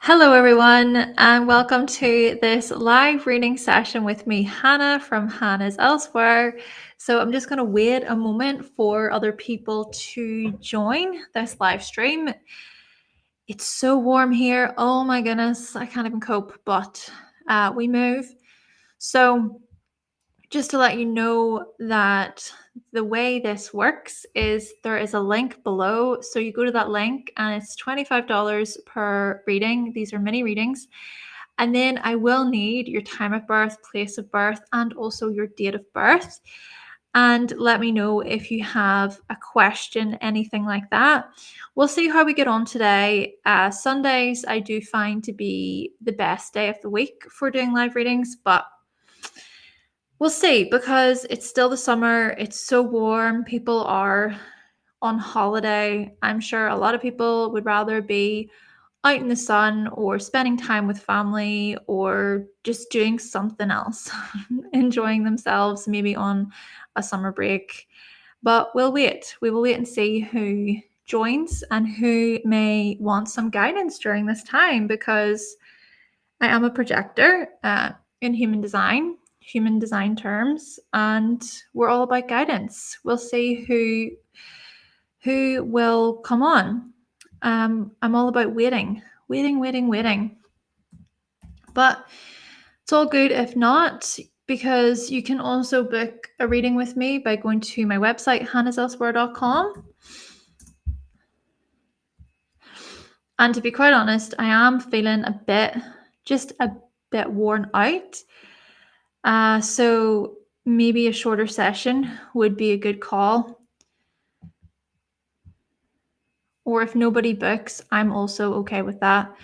Hello, everyone, and welcome to this live reading session with me, Hannah from Hannah's Elsewhere. So, I'm just going to wait a moment for other people to join this live stream. It's so warm here. Oh my goodness, I can't even cope, but we move. So, just to let you know that the way this works is there is a link below. So you go to that link and it's $25 per reading. These are mini readings. And then I will need your time of birth, place of birth, and also your date of birth. And let me know if you have a question, anything like that. We'll see how we get on today. Sundays, I do find to be the best day of the week for doing live readings, but we'll see because it's still the summer. It's so warm. People are on holiday. I'm sure a lot of people would rather be out in the sun or spending time with family or just doing something else, enjoying themselves, maybe on a summer break. But we'll wait. We will wait and see who joins and who may want some guidance during this time because I am a projector in human design terms, and we're all about guidance. We'll see who will come on. I'm all about waiting. But it's all good if not, because you can also book a reading with me by going to my website, hannahselsewhere.com. And to be quite honest, I am feeling just a bit worn out. So maybe a shorter session would be a good call. Or if nobody books, I'm also okay with that.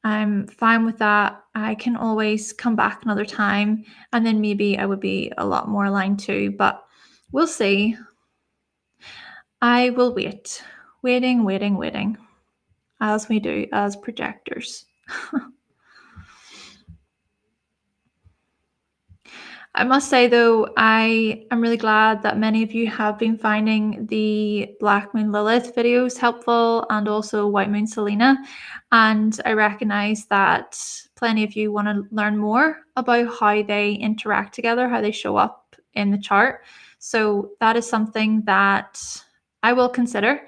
I'm fine with that. I can always come back another time, and then maybe I would be a lot more aligned too, but we'll see. I will wait. Waiting, as we do as projectors. I must say, though, I am really glad that many of you have been finding the Black Moon Lilith videos helpful and also White Moon Selena. And I recognize that plenty of you want to learn more about how they interact together, how they show up in the chart. So that is something that I will consider.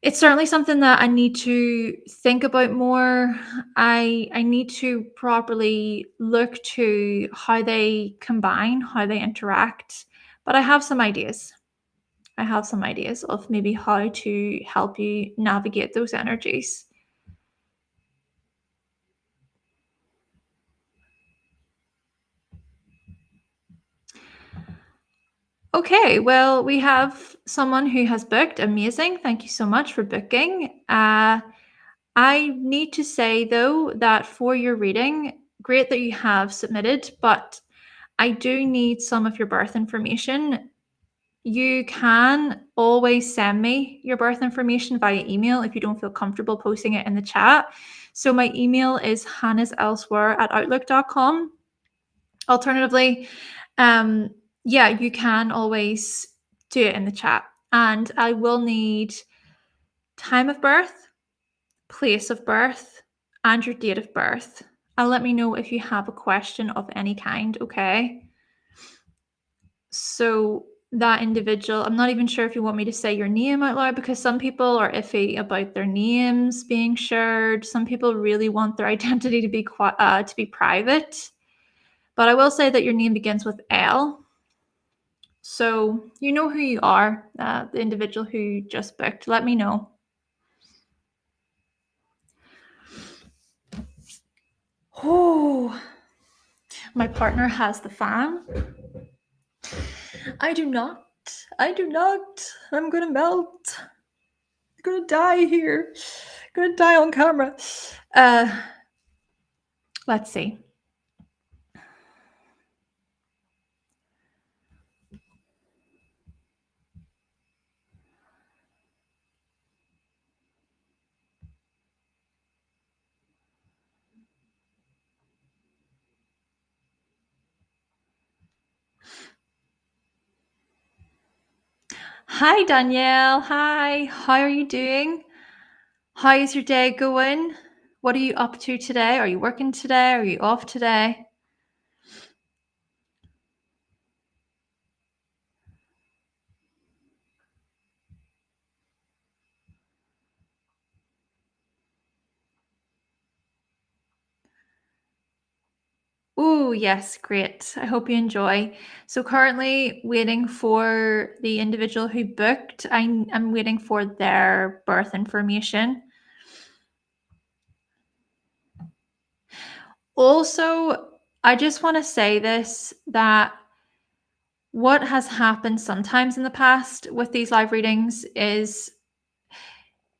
It's certainly something that I need to think about more. I need to properly look to how they combine, how they interact. But I have some ideas. I have some ideas of maybe how to help you navigate those energies. Okay, well, we have someone who has booked. Amazing. Thank you so much for booking. I need to say, though, that for your reading, great that you have submitted, but I do need some of your birth information. You can always send me your birth information via email if you don't feel comfortable posting it in the chat. So my email is hannahselsewhere@outlook.com. Alternatively, you can always do it in the chat. And I will need time of birth, place of birth, and your date of birth. And let me know if you have a question of any kind, okay? So that individual, I'm not even sure if you want me to say your name out loud because some people are iffy about their names being shared. Some people really want their identity to be private. But I will say that your name begins with L. So you know who you are, the individual who just booked. Let me know. Oh, my partner has the fan. I do not. I'm gonna melt. I'm gonna die here. I'm gonna die on camera. Let's see. Hi, Danielle. Hi. How are you doing? How is your day going? What are you up to today? Are you working today? Are you off today? Oh, yes, great. I hope you enjoy. So currently waiting for the individual who booked. I'm waiting for their birth information. Also, I just want to say this, that what has happened sometimes in the past with these live readings is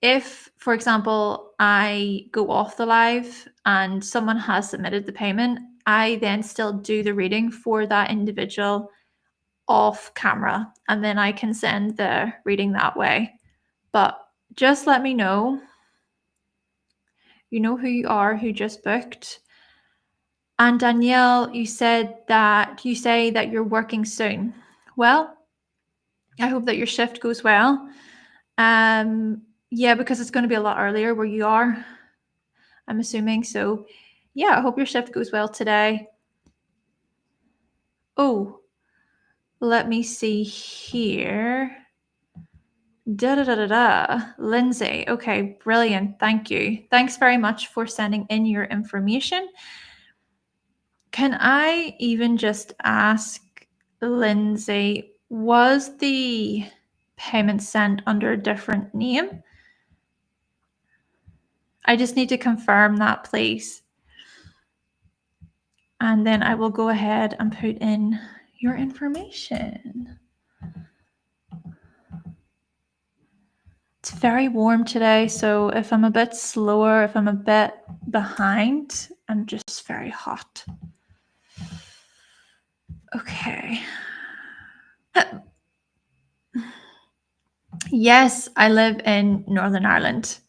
if, for example, I go off the live and someone has submitted the payment, I then still do the reading for that individual off camera, and then I can send the reading that way. But just let me know. You know who you are, who just booked. And Danielle, you say that you're working soon. Well, I hope that your shift goes well. Yeah, because it's going to be a lot earlier where you are, I'm assuming. So, yeah, I hope your shift goes well today. Oh, let me see here. Da da da da da. Lindsay. Okay, brilliant. Thank you. Thanks very much for sending in your information. Can I even just ask Lindsay, was the payment sent under a different name? I just need to confirm that, please. And then I will go ahead and put in your information. It's very warm today, so if I'm a bit slower, if I'm a bit behind, I'm just very hot. Okay. Yes, I live in Northern Ireland.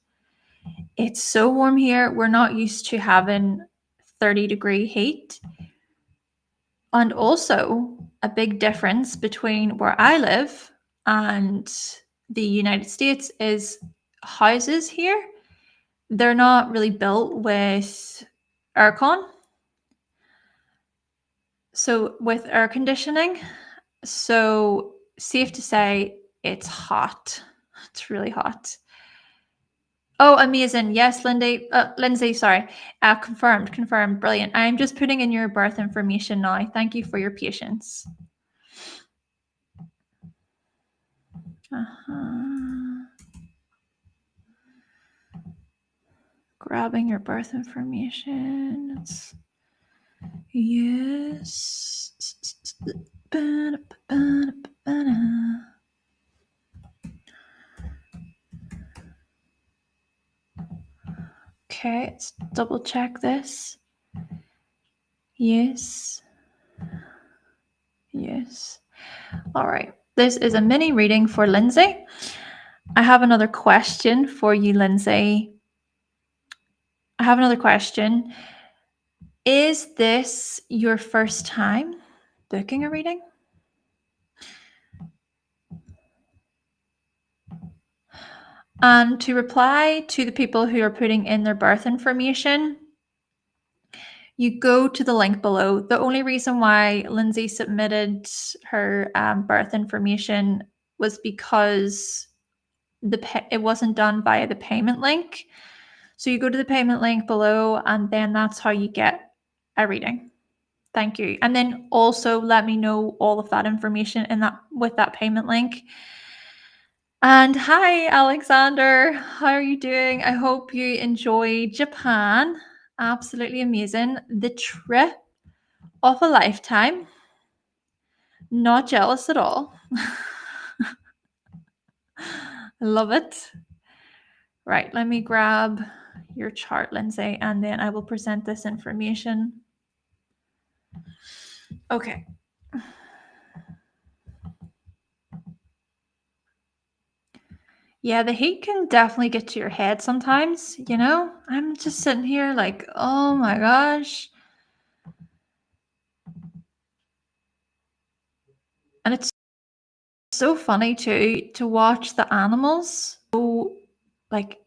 It's so warm here. We're not used to having 30-degree heat. And also, a big difference between where I live and the United States is houses here. They're not really built with aircon. So, with air conditioning, so safe to say it's hot. It's really hot. Oh, amazing. Yes, Lindsay, sorry. Confirmed. Brilliant. I'm just putting in your birth information now. Thank you for your patience. Grabbing your birth information. Yes. Okay, let's double check this. Yes. All right. This is a mini reading for Lindsay. I have another question for you, Lindsay. Is this your first time booking a reading? And to reply to the people who are putting in their birth information, you go to the link below. The only reason why Lindsay submitted her birth information was because it wasn't done via the payment link. So you go to the payment link below, and then that's how you get a reading. Thank you. And then also let me know all of that information with that payment link. And hi, Alexander. How are you doing? I hope you enjoy Japan. Absolutely amazing. The trip of a lifetime. Not jealous at all. Love it. Right, let me grab your chart, Lindsay, and then I will present this information. Okay. Yeah, the heat can definitely get to your head sometimes, you know? I'm just sitting here like, oh my gosh. And it's so funny too to watch the animals. So, like,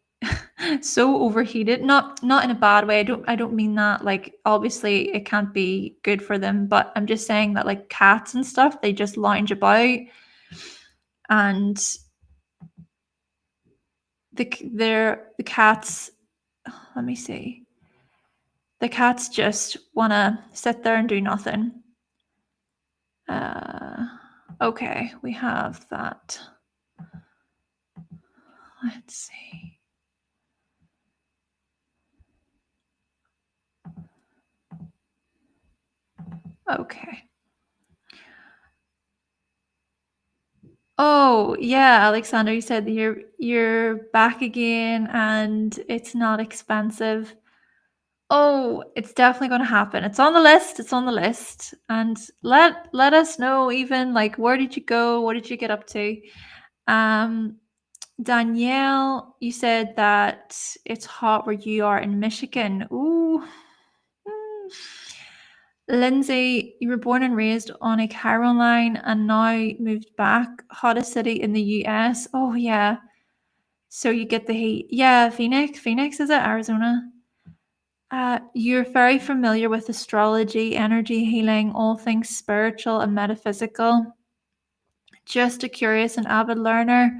so overheated, not in a bad way. I don't mean that, like, obviously it can't be good for them, but I'm just saying that, like, cats and stuff, they just lounge about, and the cats, let me see. The cats just want to sit there and do nothing. Okay, we have that. Let's see. Okay. Oh, yeah, Alexander, you said that you're back again and it's not expensive. Oh, it's definitely going to happen. It's on the list. It's on the list. And let us know, even, like, where did you go? What did you get up to? Um Danielle, you said that it's hot where you are in Michigan. Ooh. Mm. Lindsay, you were born and raised on a Chiron line and now moved back. Hottest city in the US. Oh, yeah. So you get the heat. Yeah, Phoenix. Phoenix, is it? Arizona? You're very familiar with astrology, energy healing, all things spiritual and metaphysical. Just a curious and avid learner.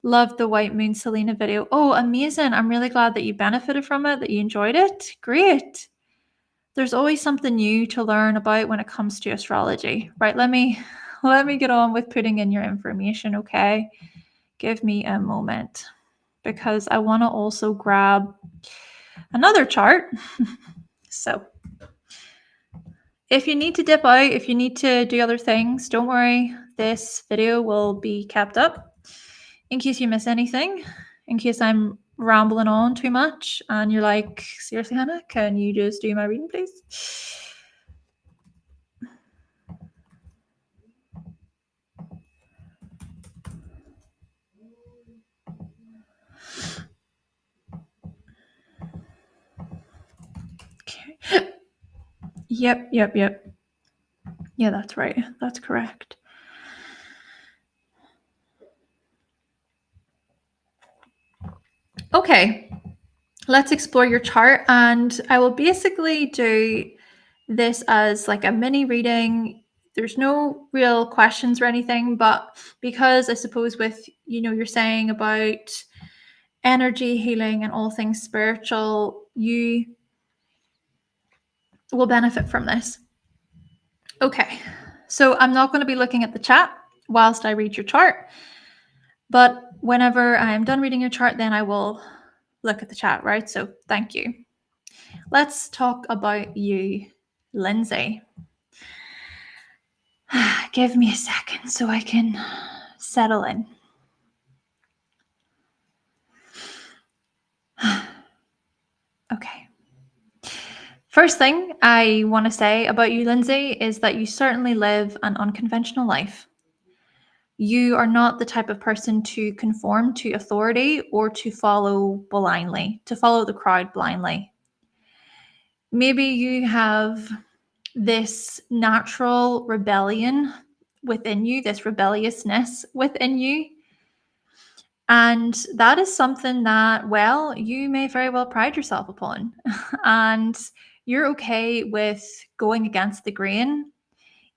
Love the White Moon Selena video. Oh, amazing. I'm really glad that you benefited from it, that you enjoyed it. Great. There's always something new to learn about when it comes to astrology. Right, let me get on with putting in your information, okay? Give me a moment because I want to also grab another chart. So, if you need to dip out, if you need to do other things, don't worry. This video will be kept up in case you miss anything, in case I'm rambling on too much and you're like, seriously, Hannah, can you just do my reading, please? Okay. Yep. Yeah, that's right. That's correct. Okay, let's explore your chart, and I will basically do this as like a mini reading. There's no real questions or anything, but because I suppose with, you're saying about energy healing and all things spiritual, you will benefit from this. Okay, so I'm not going to be looking at the chat whilst I read your chart, but whenever I'm done reading your chart, then I will look at the chat, right? So thank you. Let's talk about you, Lindsay. Give me a second so I can settle in. Okay. First thing I want to say about you, Lindsay, is that you certainly live an unconventional life. You are not the type of person to conform to authority or to follow blindly, to follow the crowd blindly. Maybe you have this natural rebellion within you, this rebelliousness within you. And that is something that, well, you may very well pride yourself upon. And you're okay with going against the grain,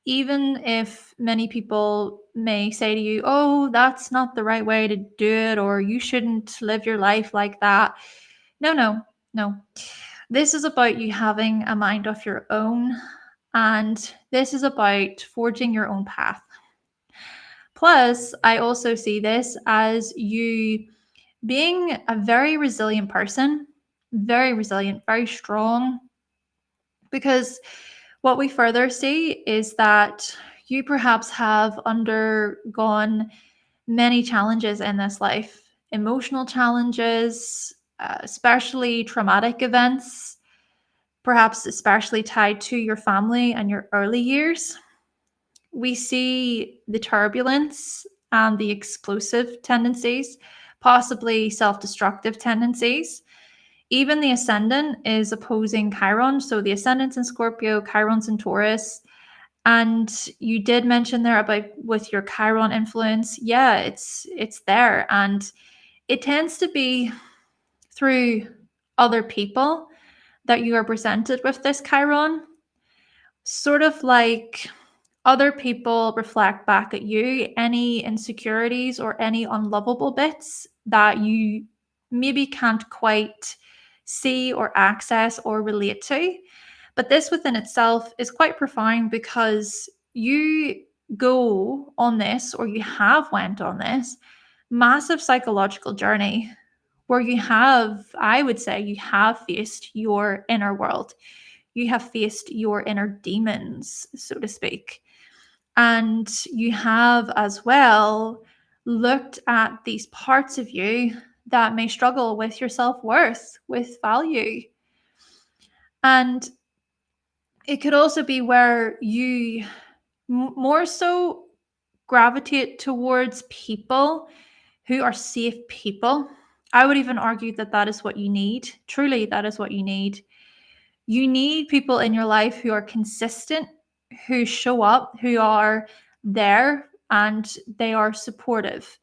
even if many people may say to you, oh, that's not the right way to do it, or you shouldn't live your life like that. No. This is about you having a mind of your own, and this is about forging your own path. Plus, I also see this as you being a very resilient person, very resilient, very strong, because what we further see is that you perhaps have undergone many challenges in this life, emotional challenges, especially traumatic events, perhaps especially tied to your family and your early years. We see the turbulence and the explosive tendencies, possibly self-destructive tendencies. Even the ascendant is opposing Chiron. So the ascendant's in Scorpio, Chiron's in Taurus. And you did mention there about with your Chiron influence. Yeah, it's there. And it tends to be through other people that you are presented with this Chiron, sort of like other people reflect back at you any insecurities or any unlovable bits that you maybe can't quite see or access or relate to. But this within itself is quite profound because you go on this, or you have went on this massive psychological journey where you have, I would say, you have faced your inner world. You have faced your inner demons, so to speak. And you have as well looked at these parts of you that may struggle with your self-worth, with value. And it could also be where you more so gravitate towards people who are safe people. I would even argue that that is what you need. Truly, that is what you need. You need people in your life who are consistent, who show up, who are there, and they are supportive.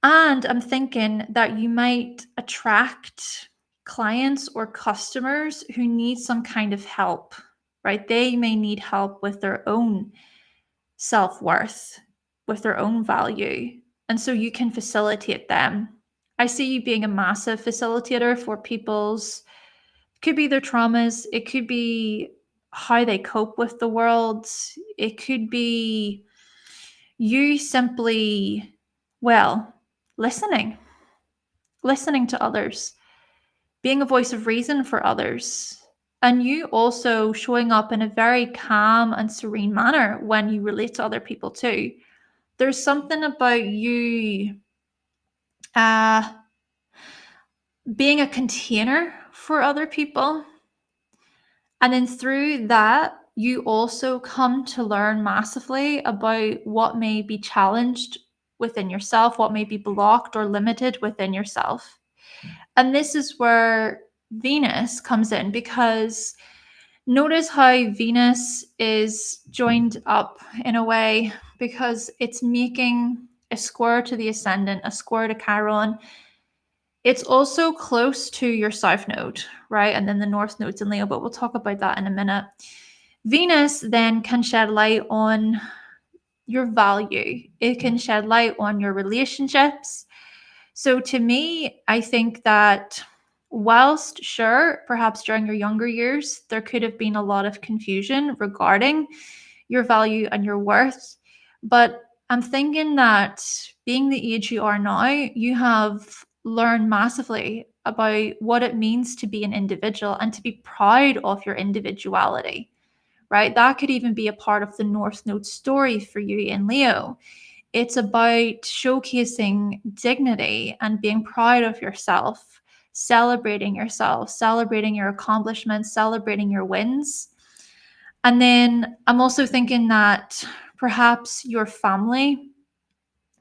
And I'm thinking that you might attract clients or customers who need some kind of help, right? They may need help with their own self-worth, with their own value. And so you can facilitate them. I see you being a massive facilitator for people's, could be their traumas, it could be how they cope with the world, it could be you simply, well, listening to others, being a voice of reason for others, and you also showing up in a very calm and serene manner when you relate to other people too. There's something about you being a container for other people. And then through that, you also come to learn massively about what may be challenged within yourself, what may be blocked or limited within yourself. And this is where Venus comes in, because notice how Venus is joined up in a way because it's making a square to the ascendant, a square to Chiron. It's also close to your south node, right? And then the north node's in Leo, but we'll talk about that in a minute. Venus then can shed light on your value. It can shed light on your relationships. So to me, I think that whilst sure, perhaps during your younger years, there could have been a lot of confusion regarding your value and your worth. But I'm thinking that being the age you are now, you have learned massively about what it means to be an individual and to be proud of your individuality, right? That could even be a part of the North Node story for you in Leo. It's about showcasing dignity and being proud of yourself, celebrating your accomplishments, celebrating your wins. And then I'm also thinking that perhaps your family,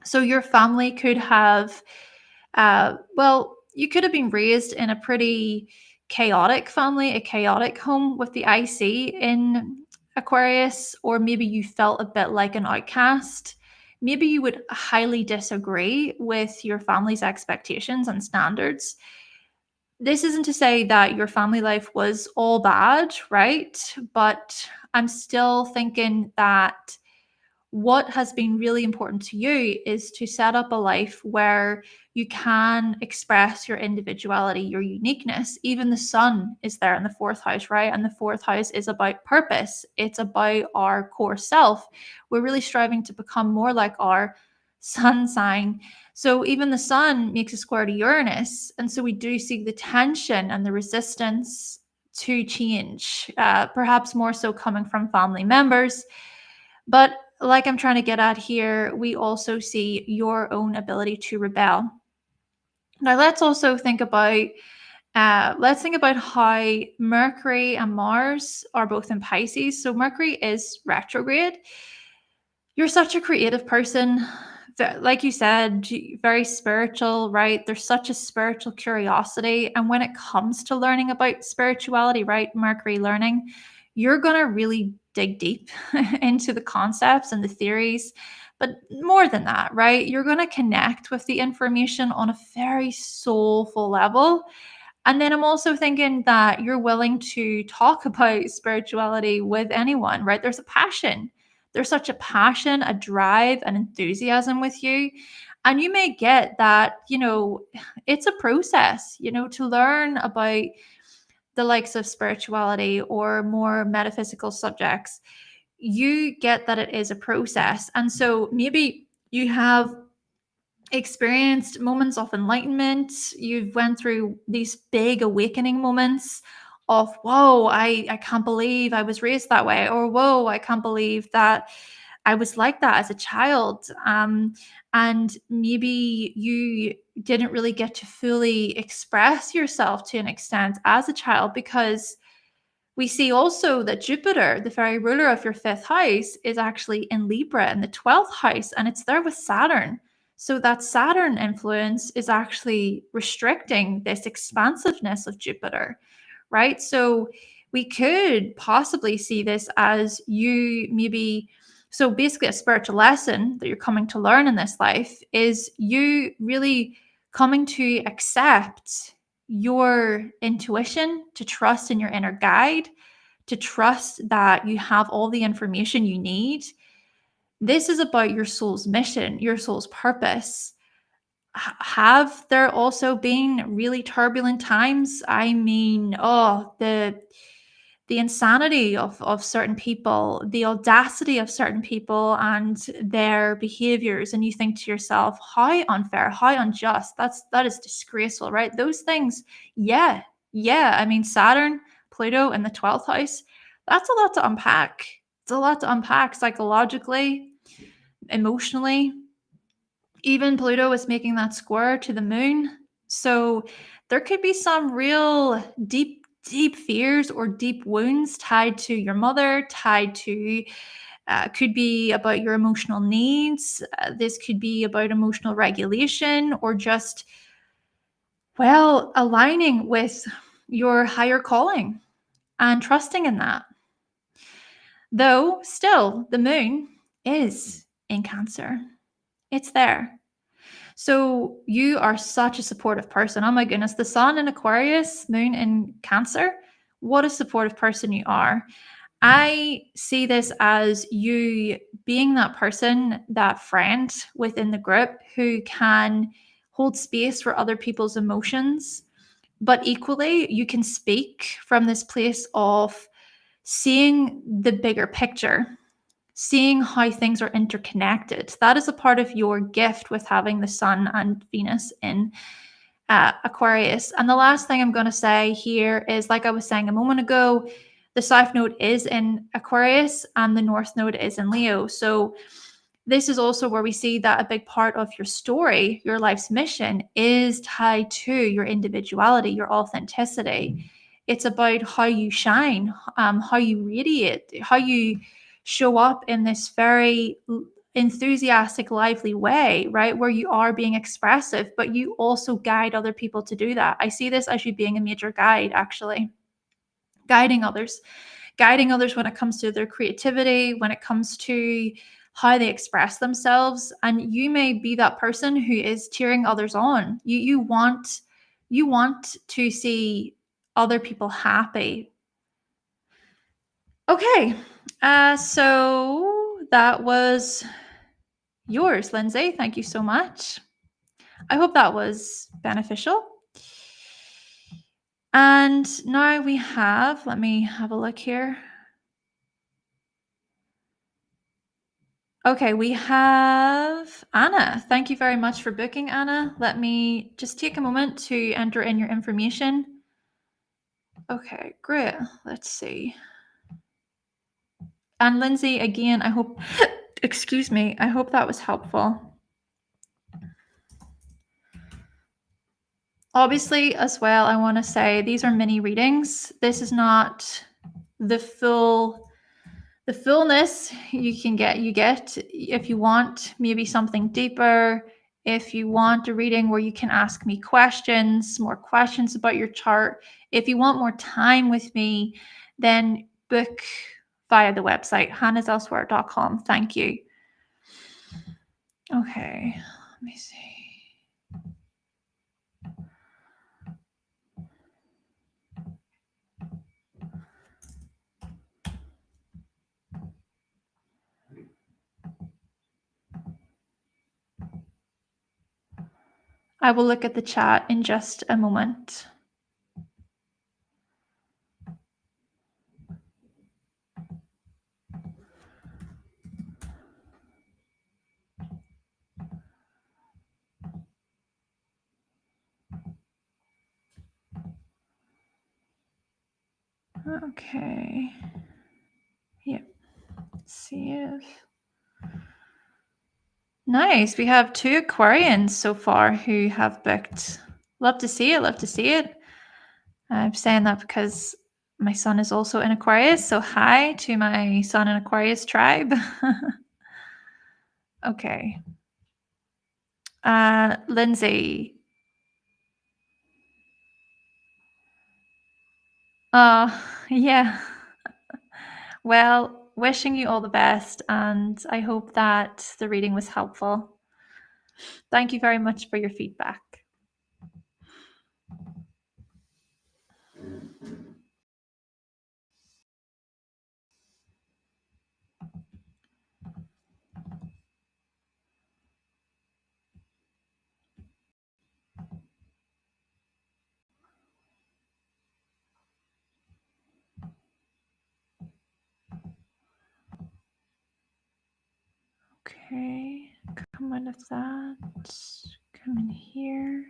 so your family could have, well, you could have been raised in a pretty chaotic family, a chaotic home with the IC in Aquarius, or maybe you felt a bit like an outcast. Maybe you would highly disagree with your family's expectations and standards. This isn't to say that your family life was all bad, right? But I'm still thinking that what has been really important to you is to set up a life where you can express your individuality, your uniqueness. Even the sun is there in the fourth house, right? And the fourth house is about purpose. It's about our core self. We're really striving to become more like our sun sign. So even the sun makes a square to Uranus. And so we do see the tension and the resistance to change, perhaps more so coming from family members. But like I'm trying to get at here, we also see your own ability to rebel. Now let's also think about how Mercury and Mars are both in Pisces. So Mercury is retrograde. You're such a creative person. Like you said, very spiritual, right? There's such a spiritual curiosity. And when it comes to learning about spirituality, right? Mercury learning, you're going to really dig deep into the concepts and the theories But more than that, right? You're going to connect with the information on a very soulful level. And then I'm also thinking that you're willing to talk about spirituality with anyone, right? There's a passion. There's such a passion, a drive, an enthusiasm with you. And you may get that, it's a process, to learn about the likes of spirituality or more metaphysical subjects. You get that it is a process. And so maybe you have experienced moments of enlightenment. You've went through these big awakening moments of, whoa, I can't believe I was raised that way, or whoa, I can't believe that I was like that as a child. And maybe you didn't really get to fully express yourself to an extent as a child, because we see also that Jupiter, the very ruler of your fifth house, is actually in Libra in the 12th house, and it's there with Saturn. So that Saturn influence is actually restricting this expansiveness of Jupiter, right? So we could possibly see this as you maybe, so basically a spiritual lesson that you're coming to learn in this life is you really coming to accept your intuition, to trust in your inner guide, to trust that you have all the information you need. This is about your soul's mission, your soul's purpose. Have there also been really turbulent times? I mean, the insanity of certain people, the audacity of certain people and their behaviors, and you think to yourself, how unfair, how unjust, that is disgraceful, right? Those things, yeah. I mean, Saturn, Pluto in the 12th house, that's a lot to unpack. It's a lot to unpack psychologically, emotionally. Even Pluto is making that square to the moon. So there could be some real deep fears or deep wounds tied to your mother, tied to, could be about your emotional needs. This could be about emotional regulation, or just, well, aligning with your higher calling and trusting in that. Though still, the moon is in Cancer. It's there. So you are such a supportive person. Oh my goodness, the sun in Aquarius, moon in Cancer. What a supportive person you are. I see this as you being that person, that friend within the group who can hold space for other people's emotions. But equally, you can speak from this place of seeing the bigger picture, seeing how things are interconnected. That is a part of your gift with having the sun and Venus in Aquarius. And the last thing I'm going to say here is, like I was saying a moment ago, the South Node is in Aquarius and the North Node is in Leo. So this is also where we see that a big part of your story, your life's mission, is tied to your individuality, your authenticity. It's about how you shine, how you radiate, how you show up in this very enthusiastic, lively way, right? Where you are being expressive, but you also guide other people to do that. I see this as you being a major guide, actually, guiding others when it comes to their creativity, when it comes to how they express themselves. And you may be that person who is cheering others on. You want to see other people happy. Okay. So that was yours, Lindsay. Thank you so much. I hope that was beneficial. And now we have, let me have a look here. Okay, we have Anna. Thank you very much for booking, Anna. Let me just take a moment to enter in your information. Okay, great. Let's see. And Lindsay, again, I hope, excuse me, I hope that was helpful. Obviously, as well, I want to say these are mini readings. This is not the fullness you get if you want maybe something deeper, if you want a reading where you can ask me more questions about your chart, if you want more time with me, then book via the website hannahselsewhere.com. Thank you. Okay, let me see. I will look at the chat in just a moment. Okay. Yep. Let's see if. Nice. We have 2 Aquarians so far who have booked. Love to see it. Love to see it. I'm saying that because my son is also in Aquarius. So hi to my son in Aquarius tribe. Okay. Lindsay. Yeah. Well, wishing you all the best, and I hope that the reading was helpful. Thank you very much for your feedback. Okay, come out of that. Come in here.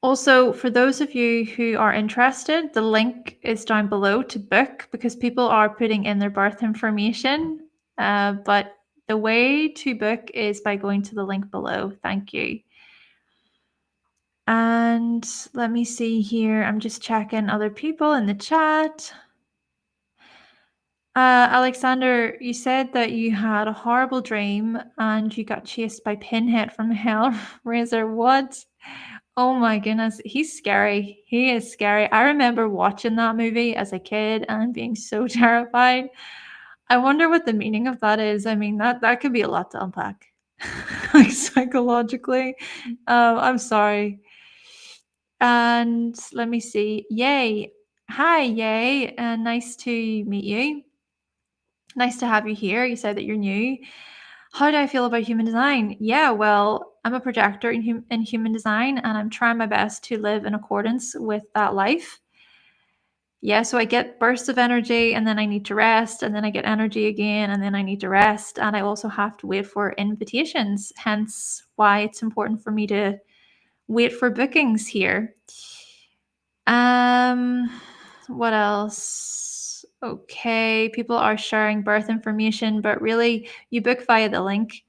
Also, for those of you who are interested, the link is down below to book because people are putting in their birth information. But the way to book is by going to the link below. Thank you. And let me see here. I'm just checking other people in the chat. Alexander, you said that you had a horrible dream and you got chased by Pinhead from Hellraiser. What? Oh my goodness, he's scary. He is scary. I remember watching that movie as a kid and being so terrified. I wonder what the meaning of that is. I mean, that could be a lot to unpack, like psychologically. I'm sorry. And let me see. Yay. Hi, Yay. Nice to meet you. Nice to have you here. You said that you're new. How do I feel about human design? Yeah, well, I'm a projector in human design, and I'm trying my best to live in accordance with that life. Yeah, so I get bursts of energy, and then I need to rest, and then I get energy again, and then I need to rest. And I also have to wait for invitations, hence why it's important for me to wait for bookings here. What else? Okay, people are sharing birth information, but really you book via the link.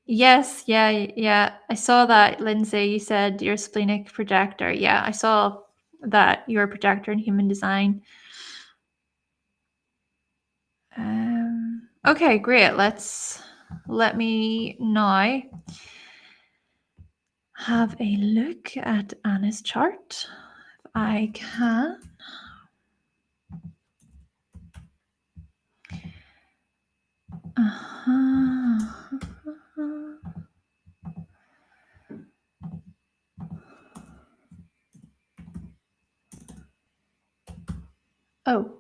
Yes, yeah. I saw that, Lindsay. You said you're a splenic projector. Yeah, I saw that you're a projector in human design. Okay, great. Let me now have a look at Anna's chart. If I can. Oh,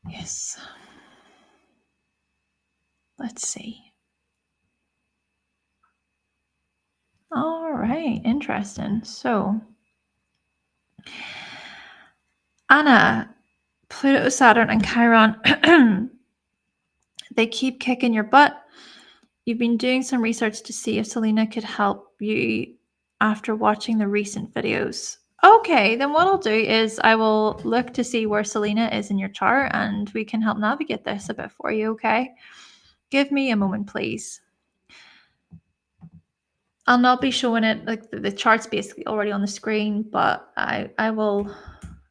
yes. Let's see. All right, interesting. So, Anna, Pluto, Saturn, and Chiron, they keep kicking your butt. You've been doing some research to see if Selena could help you after watching the recent videos. Okay, then what I'll do is I will look to see where Selena is in your chart and we can help navigate this a bit for you, okay? Give me a moment, please. I'll not be showing it, like the chart's basically already on the screen, but I will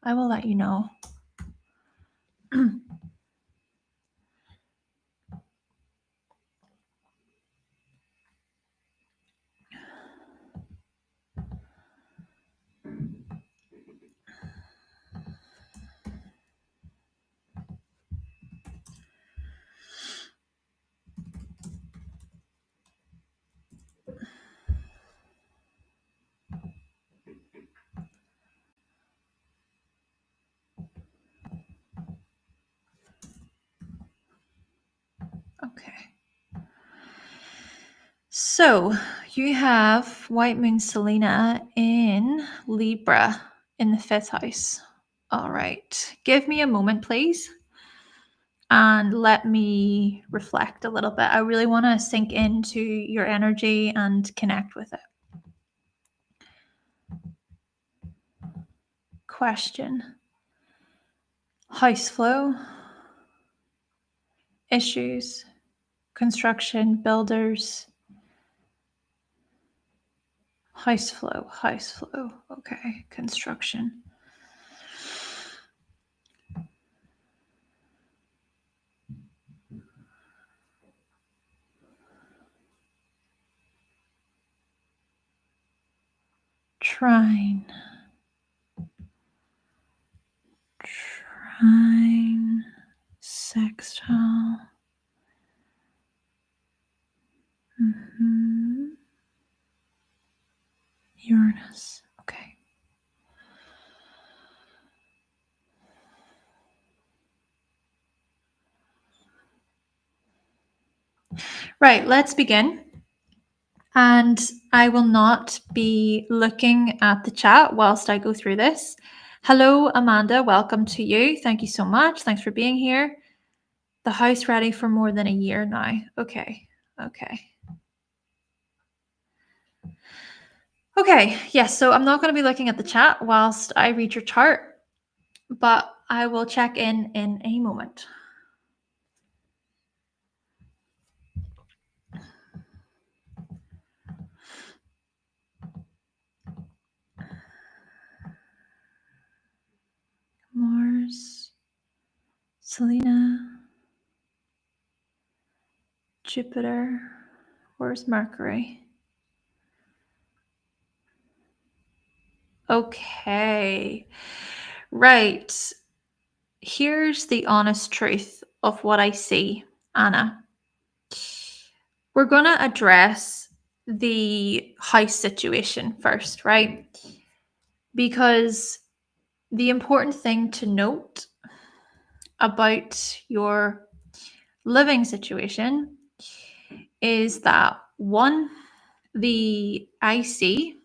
I will let you know. Okay. So you have White Moon Selena in Libra in the 5th house. All right. Give me a moment, please, and let me reflect a little bit. I really want to sink into your energy and connect with it. Question. House flow, issues, construction, builders. House flow. Okay, construction. Trine, sextile. Uranus. Okay. Right, let's begin. And I will not be looking at the chat whilst I go through this. Hello, Amanda. Welcome to you. Thank you so much. Thanks for being here. The house ready for more than a year now. Okay. Yes, so I'm not going to be looking at the chat whilst I read your chart, but I will check in a moment. Mars, Selena, Jupiter, where's Mercury? Okay, right. Here's the honest truth of what I see, Anna. We're going to address the house situation first, right? Because the important thing to note about your living situation is that one, the IC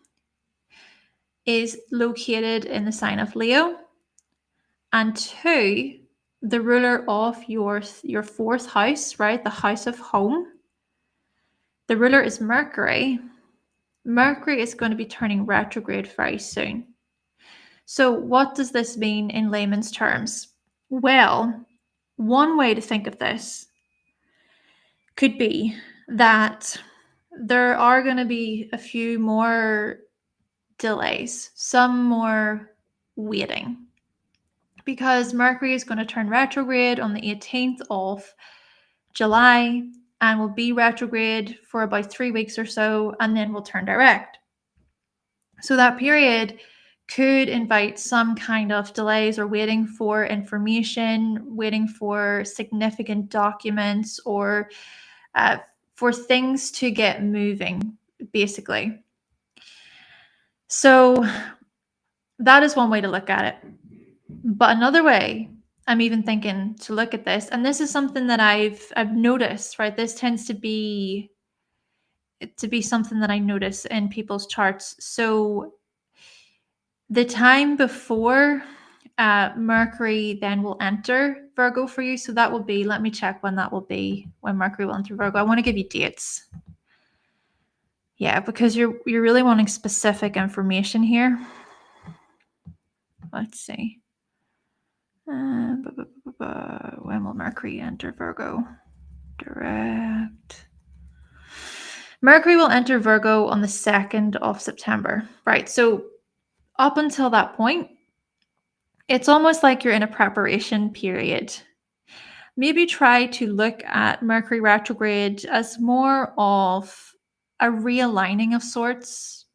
is located in the sign of Leo, and two, the ruler of your 4th house, right, the house of home, the ruler is Mercury. Mercury is going to be turning retrograde very soon. So what does this mean in layman's terms? Well, one way to think of this could be that there are going to be a few more delays, some more waiting, because Mercury is going to turn retrograde on the 18th of July and will be retrograde for about 3 weeks or so, and then will turn direct. So that period could invite some kind of delays or waiting for information, waiting for significant documents, or for things to get moving, basically. So that is one way to look at it. But another way I'm even thinking to look at this, and this is something that I've noticed, right? This tends to be something that I notice in people's charts. So the time before Mercury then will enter Virgo for you. So that will be, let me check when that will be, when Mercury will enter Virgo. I want to give you dates. Yeah, because you're really wanting specific information here. Let's see. When will Mercury enter Virgo? Direct. Mercury will enter Virgo on the 2nd of September. Right. So up until that point, It's almost like you're in a preparation period. Maybe try to look at Mercury retrograde as more of a realigning of sorts,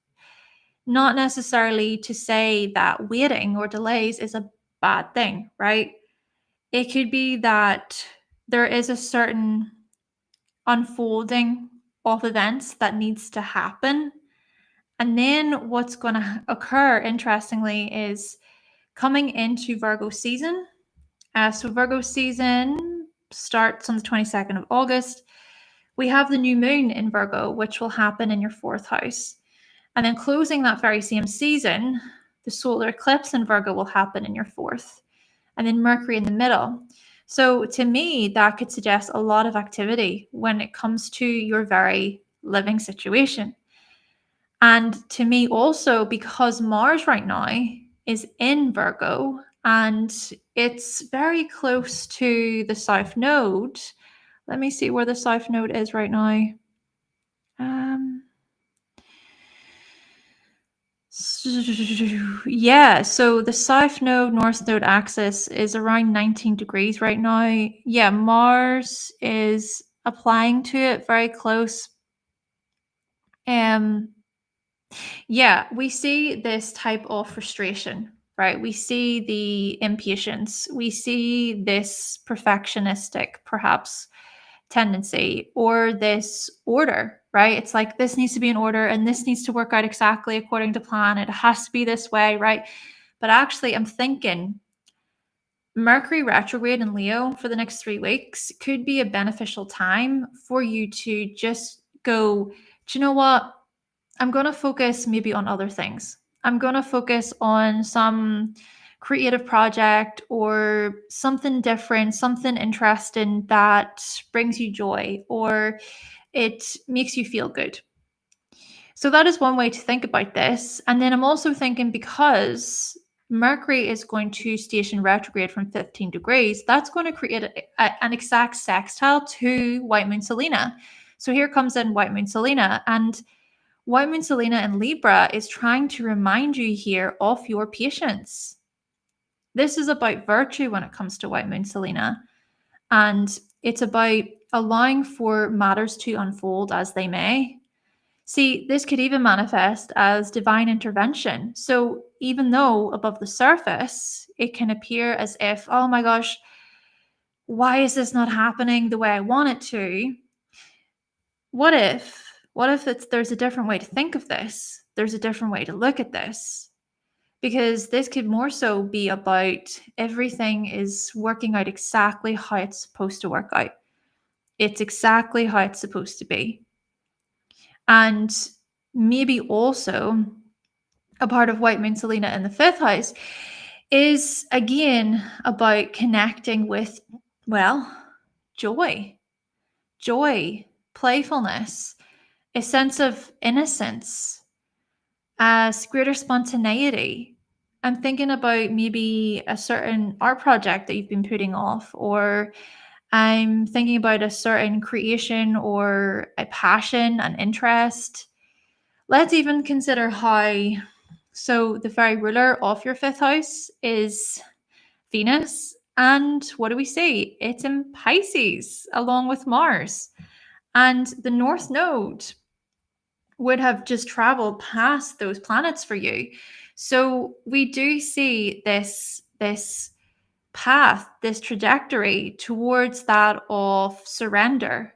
not necessarily to say that waiting or delays is a bad thing, right? It could be that there is a certain unfolding of events that needs to happen. And then what's going to occur, interestingly, is coming into Virgo season. So Virgo season starts on the 22nd of August. We have the new moon in Virgo, which will happen in your fourth house. And then closing that very same season, the solar eclipse in Virgo will happen in your fourth. And then Mercury in the middle. So to me, that could suggest a lot of activity when it comes to your very living situation. And to me also, because Mars right now is in Virgo and it's very close to the South Node. Let me see where the South Node is right now. Yeah, so the South Node, North Node axis is around 19 degrees right now. Yeah, Mars is applying to it very close. Yeah, we see this type of frustration, right? We see the impatience. We see this perfectionistic, perhaps, tendency or this order, right? It's like this needs to be in order and this needs to work out exactly according to plan. It has to be this way, right? But actually, I'm thinking Mercury retrograde in Leo for the next 3 weeks could be a beneficial time for you to just go, do you know what? I'm going to focus maybe on other things. I'm going to focus on some creative project or something different, something interesting that brings you joy or it makes you feel good. So that is one way to think about this. And then I'm also thinking because Mercury is going to station retrograde from 15 degrees, that's going to create an exact sextile to White Moon Selena. So here comes in White Moon Selena. And White Moon Selena in Libra is trying to remind you here of your patience. This is about virtue when it comes to White Moon Selena. And it's about allowing for matters to unfold as they may. See, this could even manifest as divine intervention. So even though above the surface, it can appear as if, oh my gosh, why is this not happening the way I want it to? What if there's a different way to think of this? There's a different way to look at this. Because this could more so be about everything is working out exactly how it's supposed to work out. It's exactly how it's supposed to be. And maybe also a part of White Moon Selena in the fifth house is again about connecting with, well, joy, playfulness, a sense of innocence, greater spontaneity. I'm thinking about maybe a certain art project that you've been putting off, or I'm thinking about a certain creation or a passion, an interest. Let's even consider how, so the very ruler of your fifth house is Venus. And what do we see? It's in Pisces along with Mars. And the North Node would have just traveled past those planets for you. So we do see this path, this trajectory towards that of surrender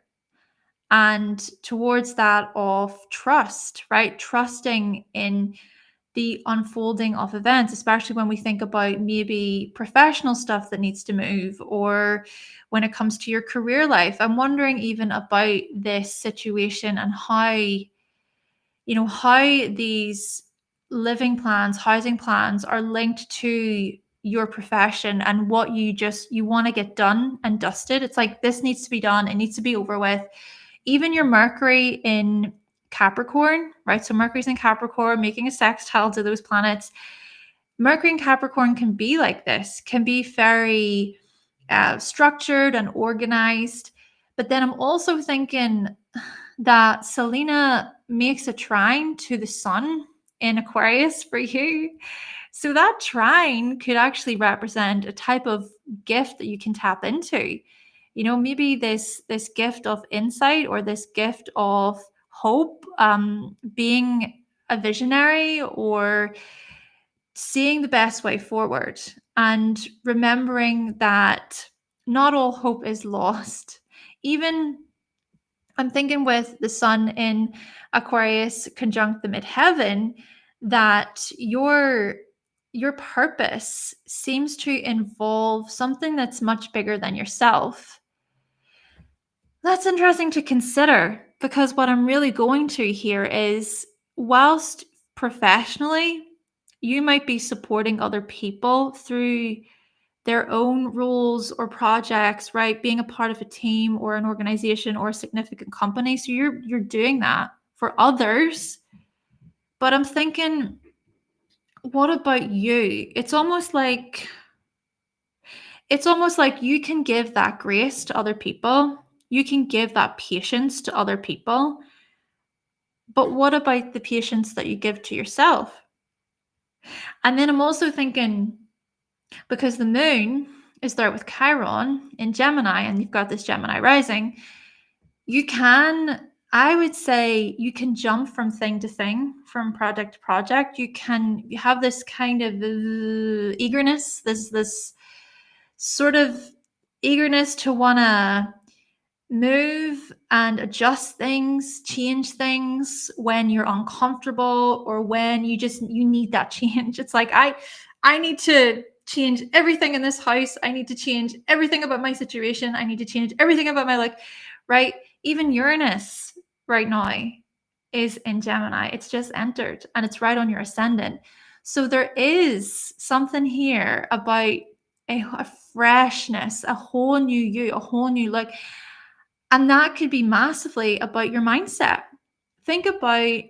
and towards that of trust, right? Trusting in the unfolding of events, especially when we think about maybe professional stuff that needs to move or when it comes to your career life. I'm wondering even about this situation and how these living plans, housing plans are linked to your profession and what you want to get done and dusted. It's like this needs to be done, it needs to be over with. Even your Mercury in Capricorn, right? So Mercury's in Capricorn, making a sextile to those planets. Mercury in Capricorn can be like this, can be very structured and organized. But then I'm also thinking that Selena makes a trine to the sun in Aquarius for you. So that trine could actually represent a type of gift that you can tap into. Maybe this gift of insight or this gift of hope, being a visionary or seeing the best way forward and remembering that not all hope is lost. Even I'm thinking with the sun in Aquarius conjunct the midheaven, that your purpose seems to involve something that's much bigger than yourself. That's interesting to consider, because what I'm really going to here is, whilst professionally you might be supporting other people through their own roles or projects, right? Being a part of a team or an organization or a significant company. So you're doing that for others. But I'm thinking, what about you? It's almost like you can give that grace to other people. You can give that patience to other people. But what about the patience that you give to yourself? And then I'm also thinking, because the moon is there with Chiron in Gemini, and you've got this Gemini rising, I would say you can jump from thing to thing, from project to project. You have this kind of eagerness, this sort of eagerness to want to move and adjust things, change things when you're uncomfortable or when you need that change. It's like I need to change everything in this house. I need to change everything about my situation. I need to change everything about my life, right? Even Uranus right now is in Gemini. It's just entered and it's right on your ascendant. So there is something here about a freshness, a whole new you, a whole new look. And that could be massively about your mindset. Think about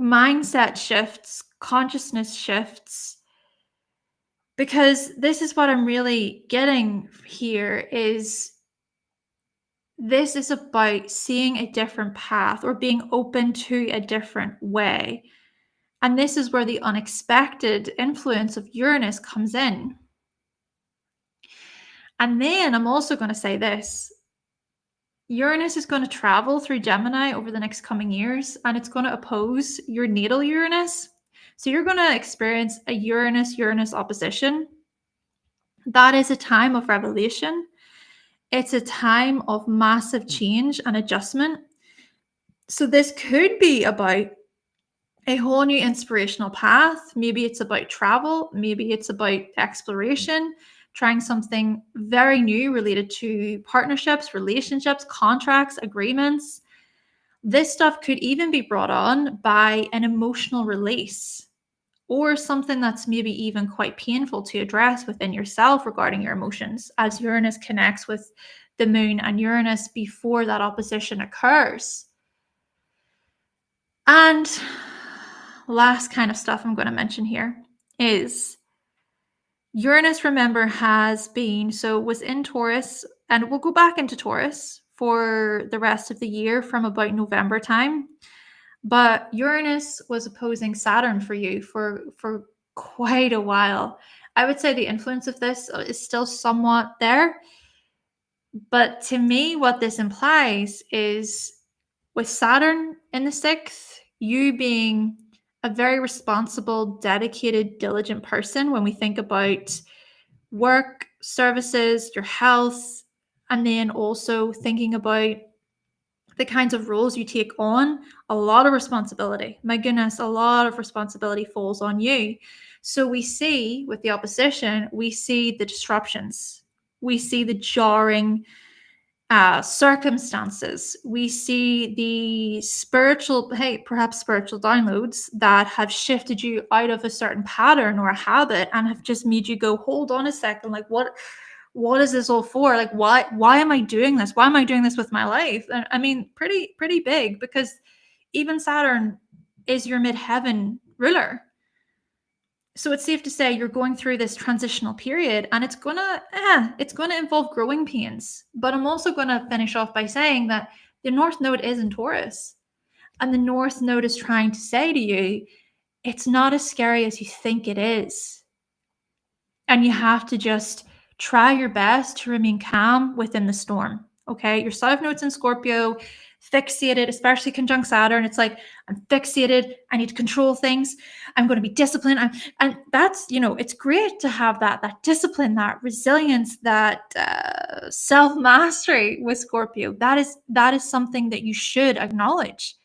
mindset shifts, consciousness shifts, because this is what I'm really getting here is this is about seeing a different path or being open to a different way. And this is where the unexpected influence of Uranus comes in. And then I'm also going to say this. Uranus is going to travel through Gemini over the next coming years, and it's going to oppose your natal Uranus. So you're going to experience a Uranus opposition. That is a time of revelation. It's a time of massive change and adjustment. So this could be about a whole new inspirational path. Maybe it's about travel. Maybe it's about exploration, trying something very new related to partnerships, relationships, contracts, agreements. This stuff could even be brought on by an emotional release or something that's maybe even quite painful to address within yourself regarding your emotions, as Uranus connects with the moon and Uranus before that opposition occurs. And last kind of stuff I'm going to mention here is Uranus, remember, was in Taurus, and we'll go back into Taurus for the rest of the year from about November time. But Uranus was opposing Saturn for you for quite a while. I would say the influence of this is still somewhat there. But to me, what this implies is, with Saturn in the sixth, you being a very responsible, dedicated, diligent person when we think about work, services, your health, and then also thinking about the kinds of roles you take on. A lot of responsibility. My goodness, a lot of responsibility falls on you. So we see with the opposition, we see the disruptions. We see the jarring circumstances. We see the perhaps spiritual downloads that have shifted you out of a certain pattern or a habit and have just made you go, hold on a second, like what is this all for? Like, why am I doing this? Why am I doing this with my life? I mean, pretty big, because even Saturn is your midheaven ruler. So it's safe to say you're going through this transitional period, and it's gonna involve growing pains. But I'm also gonna finish off by saying that the North Node is in Taurus, and the North Node is trying to say to you, it's not as scary as you think it is. And you have to just try your best to remain calm within the storm. Okay. Your South Node's in Scorpio, fixated, especially conjunct Saturn. It's like, I'm fixated. I need to control things. I'm going to be disciplined. And that's, it's great to have that discipline, that resilience, that self mastery with Scorpio. That is something that you should acknowledge.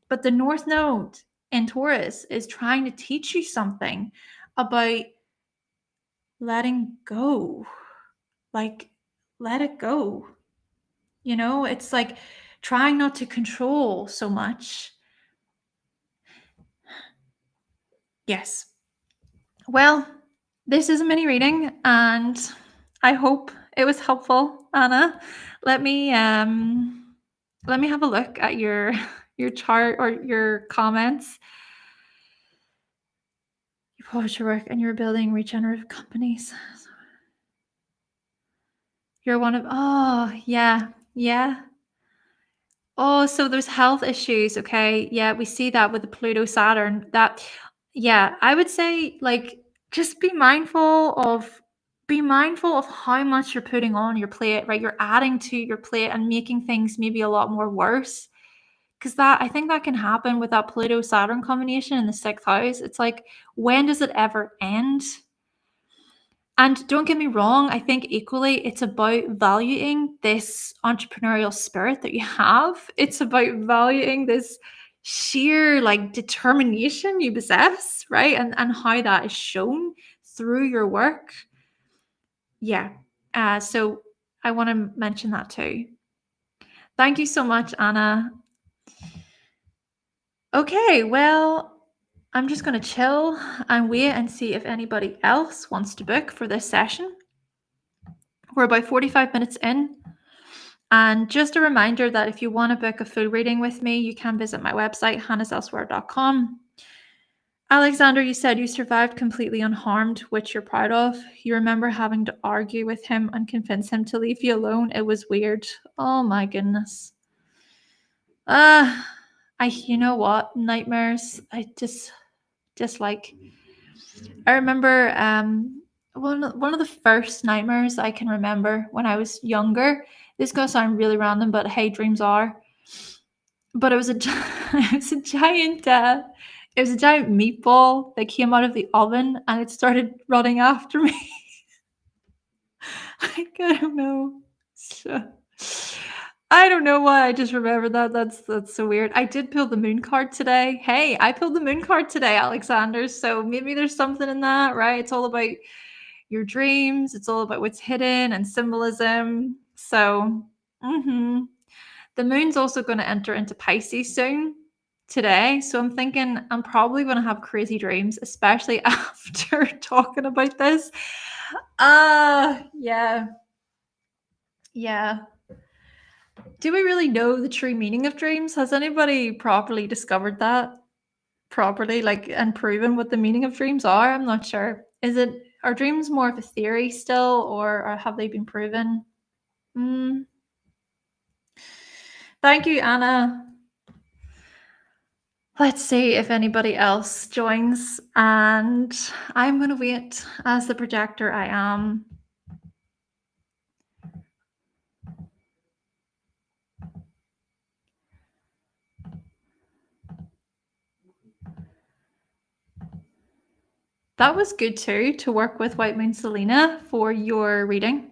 But the North Node in Taurus is trying to teach you something about letting go. Like, let it go. It's like trying not to control so much. Yes. Well, this is a mini reading, and I hope it was helpful, Anna. Let me have a look at your chart or your comments. You publish your work and you're building regenerative companies. You're one of, oh, yeah. Oh, so there's health issues, okay? Yeah, we see that with the Pluto Saturn. Yeah, I would say like just be mindful of how much you're putting on your plate, right? You're adding to your plate and making things maybe a lot more worse. Because I think that can happen with that Pluto Saturn combination in the sixth house. It's like, when does it ever end? And don't get me wrong, I think equally it's about valuing this entrepreneurial spirit that you have. It's about valuing this sheer like determination you possess, right? And how that is shown through your work. Yeah. So I want to mention that too. Thank you so much, Anna. Okay, well, I'm just going to chill and wait and see if anybody else wants to book for this session. We're about 45 minutes in. And just a reminder that if you want to book a full reading with me, you can visit my website, hannahselsewhere.com. Alexander, you said you survived completely unharmed, which you're proud of. You remember having to argue with him and convince him to leave you alone. It was weird. Oh my goodness. You know what? Nightmares. I just like, I remember one of the first nightmares I can remember when I was younger. This is gonna sound really random, but hey, dreams are. But it was a it was a giant meatball that came out of the oven and it started running after me. I don't know. So, I don't know why I just remember that. That's so weird. I did pull the moon card today. Hey, I pulled the moon card today, Alexander. So maybe there's something in that, right? It's all about your dreams. It's all about what's hidden and symbolism. So, the moon's also going to enter into Pisces soon today. So I'm thinking I'm probably going to have crazy dreams, especially after talking about this. Yeah. Do we really know the true meaning of dreams? Has anybody properly discovered that properly, like, and proven what the meaning of dreams are? I'm not sure. Are dreams more of a theory still, or have they been proven? Thank you, Anna. Let's see if anybody else joins, and I'm going to wait as the projector I am. That was good too, to work with White Moon Selena for your reading.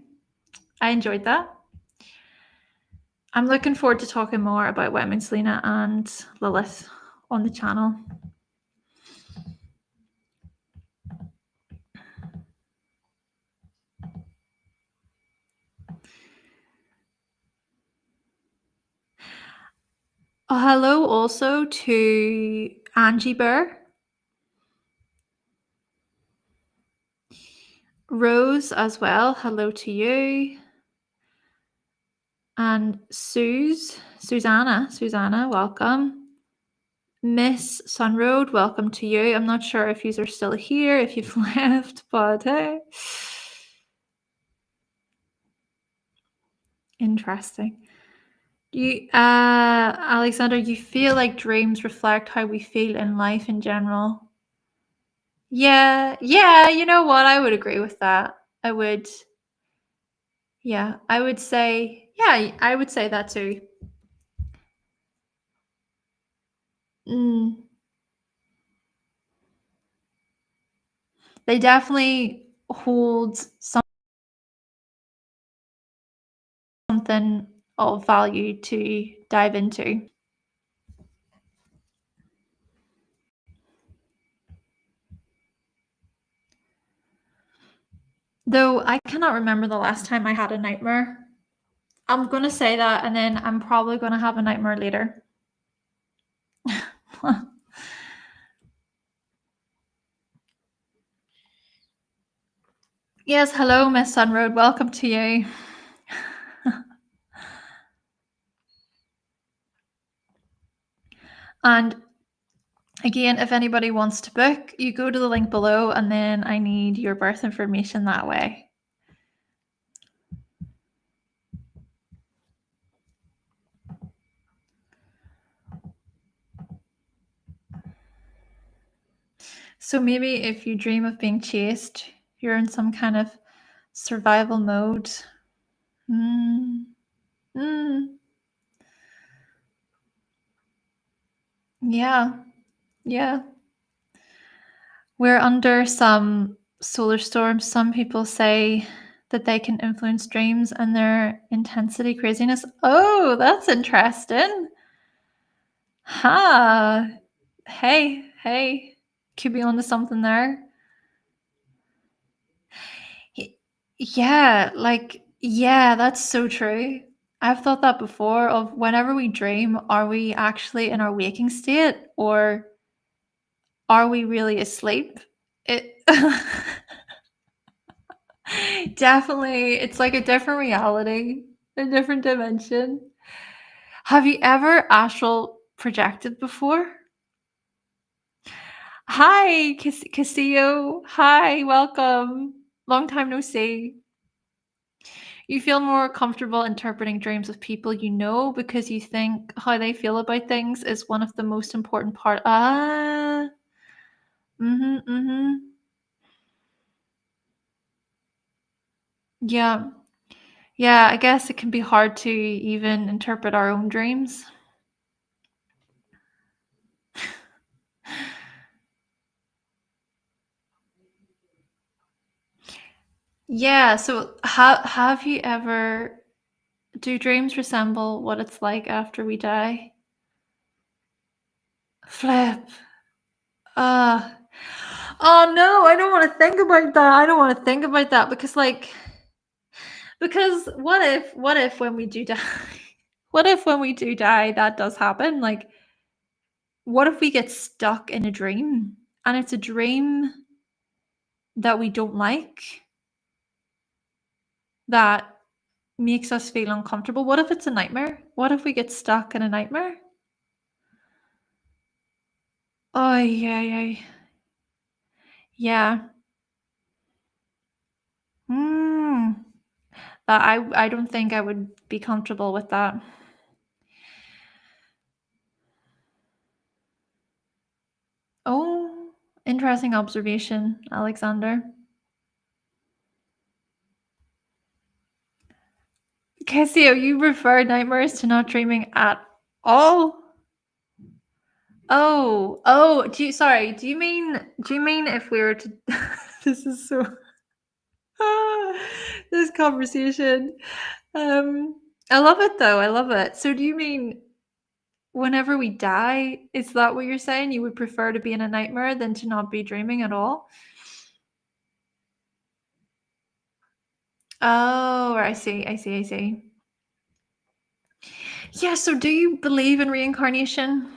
I enjoyed that. I'm looking forward to talking more about White Moon Selena and Lilith on the channel. Hello also to Angie Burr. Rose as well, hello to you. And Susanna, welcome. Miss Sunroad, welcome to you. I'm not sure if you are still here, if you've left, but hey. Interesting. Alexander, you feel like dreams reflect how we feel in life in general? Yeah, you know what? I would agree with that. I would yeah, I would say yeah, I would say that too. Mm, they definitely hold something of value to dive into. Though I cannot remember the last time I had a nightmare. I'm gonna say that, and then I'm probably gonna have a nightmare later. Yes, hello, Miss Sunroad. Welcome to you. And again, if anybody wants to book, you go to the link below, and then I need your birth information that way. So maybe if you dream of being chased, you're in some kind of survival mode. Mm, mm, yeah, yeah. We're under some solar storm. Some people say that they can influence dreams and their intensity, craziness. Oh, that's interesting. Huh. Hey. Could be onto something there. Yeah, yeah, that's so true. I've thought that before of whenever we dream, are we actually in our waking state or are we really asleep? It definitely, it's like a different reality, a different dimension. Have you ever astral projected before? Hi, Castillo. Hi, welcome. Long time no see. You feel more comfortable interpreting dreams of people you know because you think how they feel about things is one of the most important part. Ah, mm-hmm. Yeah, yeah. I guess it can be hard to even interpret our own dreams. Yeah. So, have you ever? Do dreams resemble what it's like after we die? Flip. Uh oh no, I don't want to think about that. I don't want to think about that because what if when we do die what if when we do die that does happen? Like what if we get stuck in a dream and it's a dream that we don't like that makes us feel uncomfortable? What if it's a nightmare? What if we get stuck in a nightmare? Oh yeah. Yeah. Mm. That I don't think I would be comfortable with that. Oh, interesting observation, Alexander. Casio, you prefer nightmares to not dreaming at all? Do you mean if we were to this is so this conversation. I love it though. I love it. So do you mean whenever we die, is that what you're saying? You would prefer to be in a nightmare than to not be dreaming at all? Oh, I see. Yeah, so do you believe in reincarnation?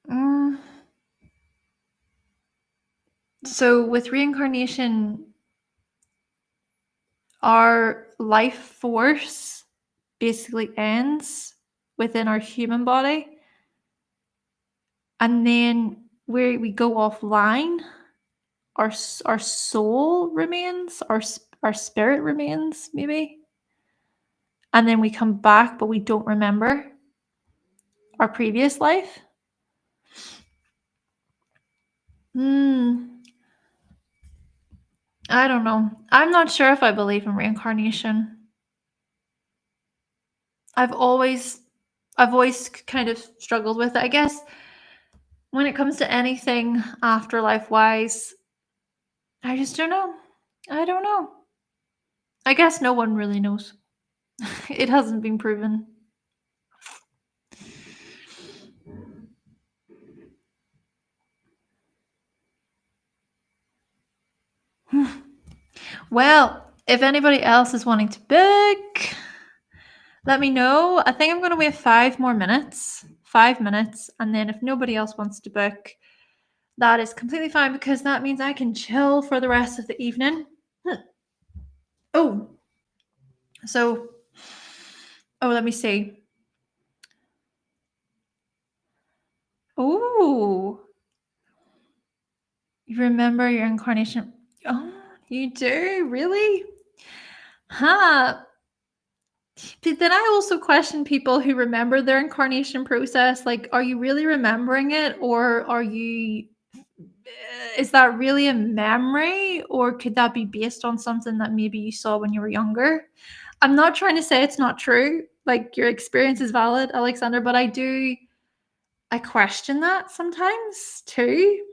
Mm, so with reincarnation, our life force basically ends within our human body, and then we go offline. Our soul remains, our spirit remains, maybe, and then we come back, but we don't remember our previous life. I don't know. I'm not sure if I believe in reincarnation. I've always kind of struggled with it. I guess when it comes to anything afterlife wise, I just don't know. I don't know. I guess no one really knows. It hasn't been proven. Well, if anybody else is wanting to book, let me know. I think I'm going to wait 5 more minutes. 5 minutes. And then if nobody else wants to book, that is completely fine because that means I can chill for the rest of the evening. Oh, so, let me see. Oh, you remember your incarnation? Oh, you do? Really? Huh. But then I also question people who remember their incarnation process. Like, are you really remembering it, or are you? Is that really a memory, or could that be based on something that maybe you saw when you were younger? I'm not trying to say it's not true. Like, your experience is valid, Alexander, but I question that sometimes too.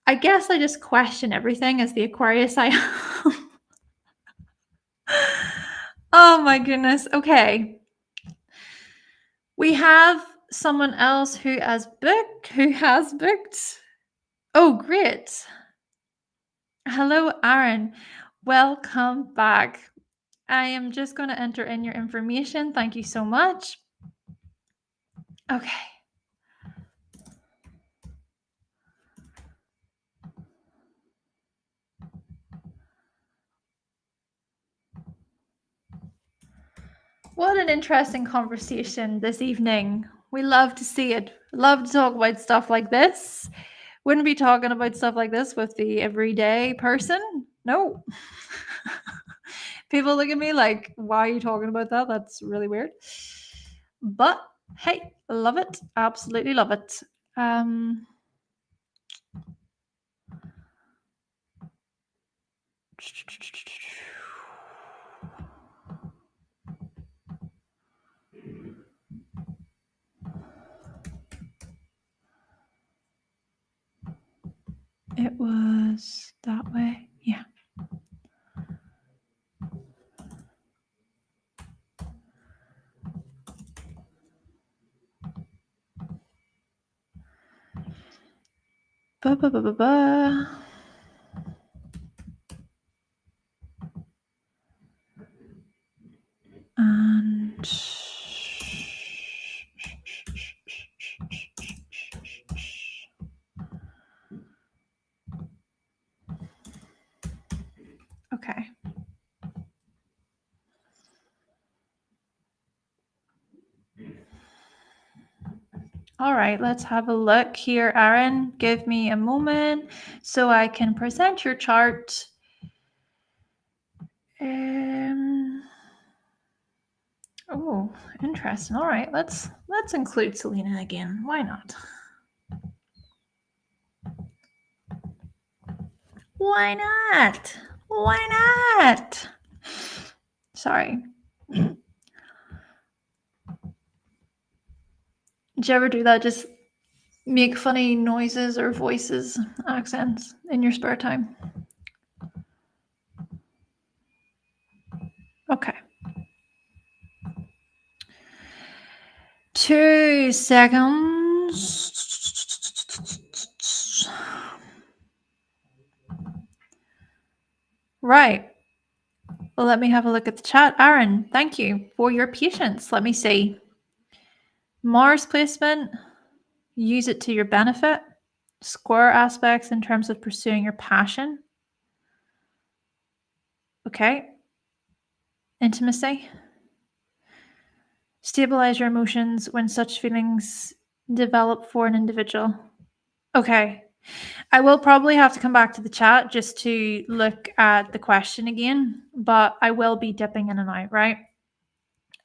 I guess I just question everything as the Aquarius I am. Oh my goodness. Okay. We have someone else who has booked. Oh, great. Hello, Aaron. Welcome back. I am just going to enter in your information. Thank you so much. Okay. What an interesting conversation this evening. We love to see it. Love to talk about stuff like this. Wouldn't be talking about stuff like this with the everyday person. No. People look at me like, why are you talking about that? That's really weird. But hey, love it. Absolutely love it. It was that way. Yeah. Ba, ba, ba, ba, ba. And okay. All right, let's have a look here, Aaron. Give me a moment so I can present your chart. Oh, interesting. All right, let's include Selena again. Why not? Why not? Why not? Sorry. Did you ever do that? Just make funny noises or voices, accents in your spare time? Okay. 2 seconds. Right. Well, let me have a look at the chat. Aaron, thank you for your patience. Let me see. Mars placement, use it to your benefit. Square aspects in terms of pursuing your passion. Okay. Intimacy. Stabilize your emotions when such feelings develop for an individual. Okay. I will probably have to come back to the chat just to look at the question again, but I will be dipping in and out, right?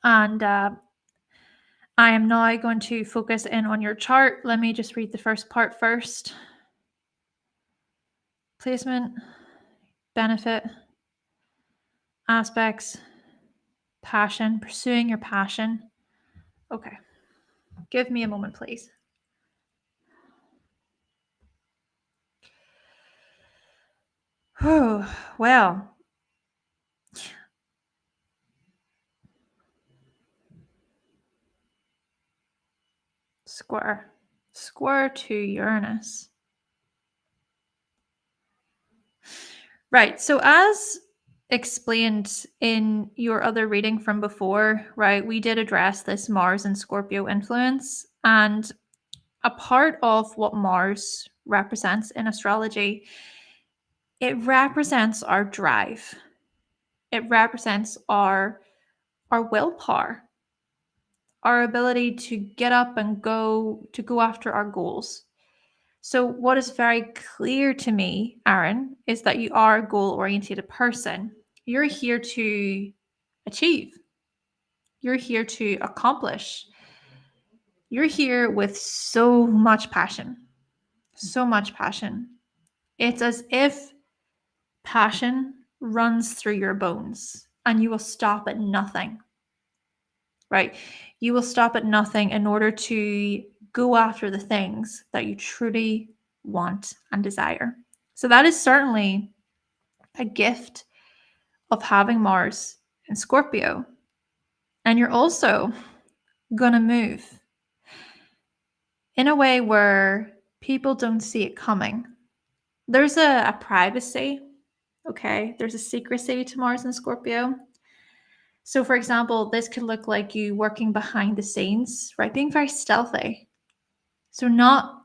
And I am now going to focus in on your chart. Let me just read the first part first. placement, benefit, aspects, passion, pursuing your passion. Okay. Give me a moment, please. Oh, well. Square to Uranus. Right. So as explained in your other reading from before, right, we did address this Mars and Scorpio influence. And a part of what Mars represents in astrology, it represents our drive. It represents our willpower, our ability to get up and go after our goals. So what is very clear to me, Aaron, is that you are a goal-oriented person. You're here to achieve. You're here to accomplish. You're here with so much passion. So much passion. It's as if passion runs through your bones and you will stop at nothing. Right? You will stop at nothing in order to go after the things that you truly want and desire. So that is certainly a gift of having Mars in Scorpio. And you're also going to move in a way where people don't see it coming. There's a privacy, okay? There's a secrecy to Mars in Scorpio. So, for example, this could look like you working behind the scenes, right? Being very stealthy. So not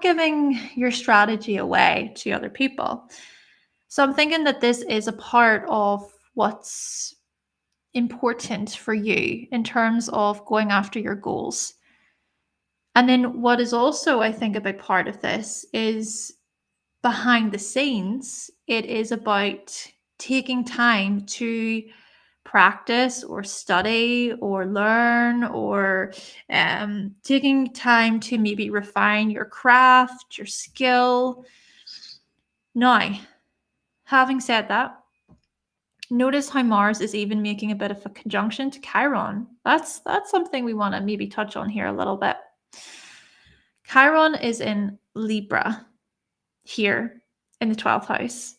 giving your strategy away to other people. So I'm thinking that this is a part of what's important for you in terms of going after your goals. And then what is also, I think, a big part of this is behind the scenes, it is about taking time to practice or study or learn or taking time to maybe refine your craft, your skill. Now, having said that, notice how Mars is even making a bit of a conjunction to Chiron. That's something we want to maybe touch on here a little bit. Chiron is in Libra here in the 12th house.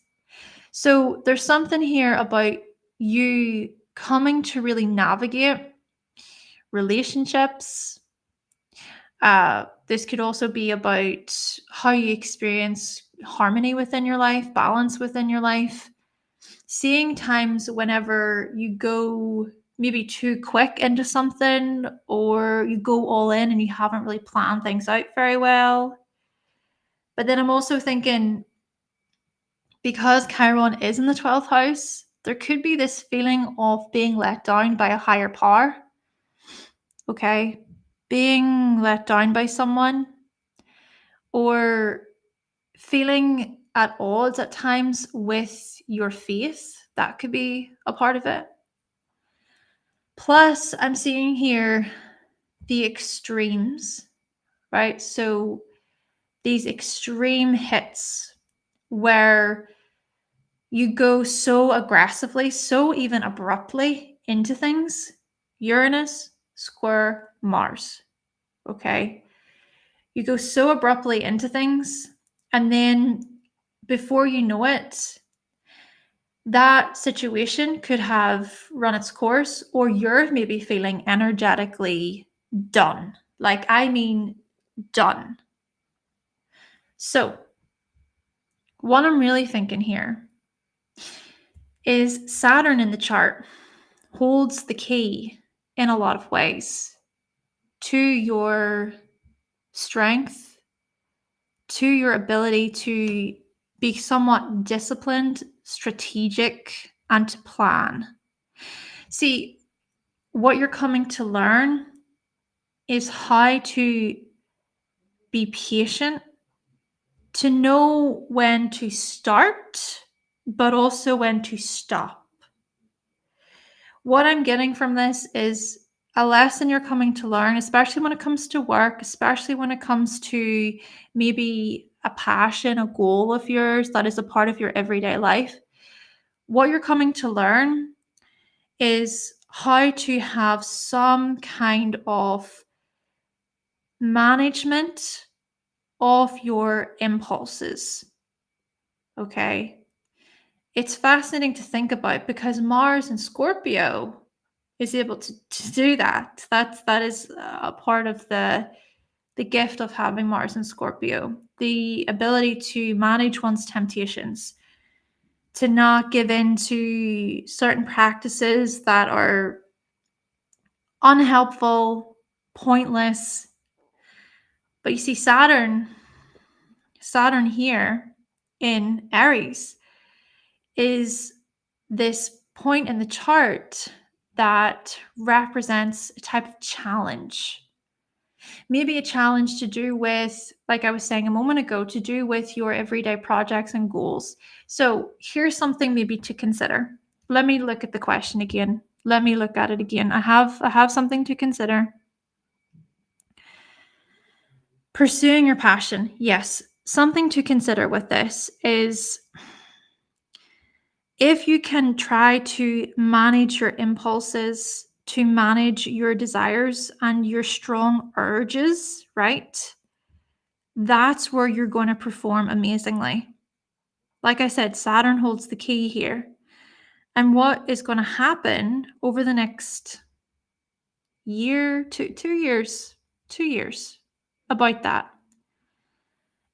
So there's something here about you coming to really navigate relationships. This could also be about how you experience harmony within your life, balance within your life. Seeing times whenever you go maybe too quick into something or you go all in and you haven't really planned things out very well. But then I'm also thinking, because Chiron is in the 12th house, there could be this feeling of being let down by a higher power. Okay? Being let down by someone or feeling at odds at times with your faith. That could be a part of it. Plus, I'm seeing here the extremes, right? So these extreme hits where you go so aggressively, so even abruptly into things. Uranus, square Mars, okay? You go so abruptly into things, and then before you know it, that situation could have run its course, or you're maybe feeling energetically done. Like, I mean, done. So, what I'm really thinking here is Saturn in the chart holds the key in a lot of ways to your strength, to your ability to be somewhat disciplined, strategic, and to plan. See, what you're coming to learn is how to be patient, to know when to start, but also when to stop. What I'm getting from this is a lesson you're coming to learn, especially when it comes to work, especially when it comes to maybe a passion, a goal of yours that is a part of your everyday life, what you're coming to learn is how to have some kind of management of your impulses. Okay. It's fascinating to think about because Mars in Scorpio is able to do that. That is a part of the gift of having Mars in Scorpio, the ability to manage one's temptations, to not give in to certain practices that are unhelpful, pointless. But you see, Saturn here in Aries is this point in the chart that represents a type of challenge. Maybe a challenge to do with, like I was saying a moment ago, to do with your everyday projects and goals. So here's something maybe to consider. Let me look at the question again. Let me look at it again. I have something to consider. Pursuing your passion. Yes. Something to consider with this is if you can try to manage your impulses, to manage your desires and your strong urges, right? That's where you're going to perform amazingly. Like I said, Saturn holds the key here. And what is going to happen over the next year, 2 years, 2 years, about that,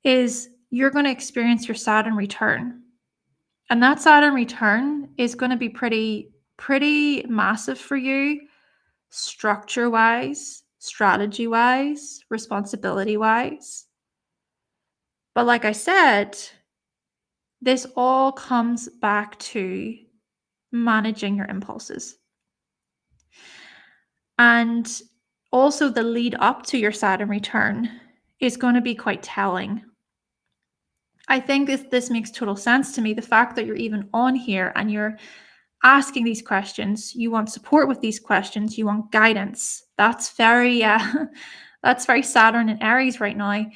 is you're going to experience your Saturn return. And that Saturn return is going to be pretty massive for you, structure-wise, strategy-wise, responsibility-wise. But like I said, this all comes back to managing your impulses. And also the lead up to your Saturn return is going to be quite telling. I think this makes total sense to me. The fact that you're even on here and you're asking these questions, you want support with these questions, you want guidance. That's very that's very Saturn in Aries right now.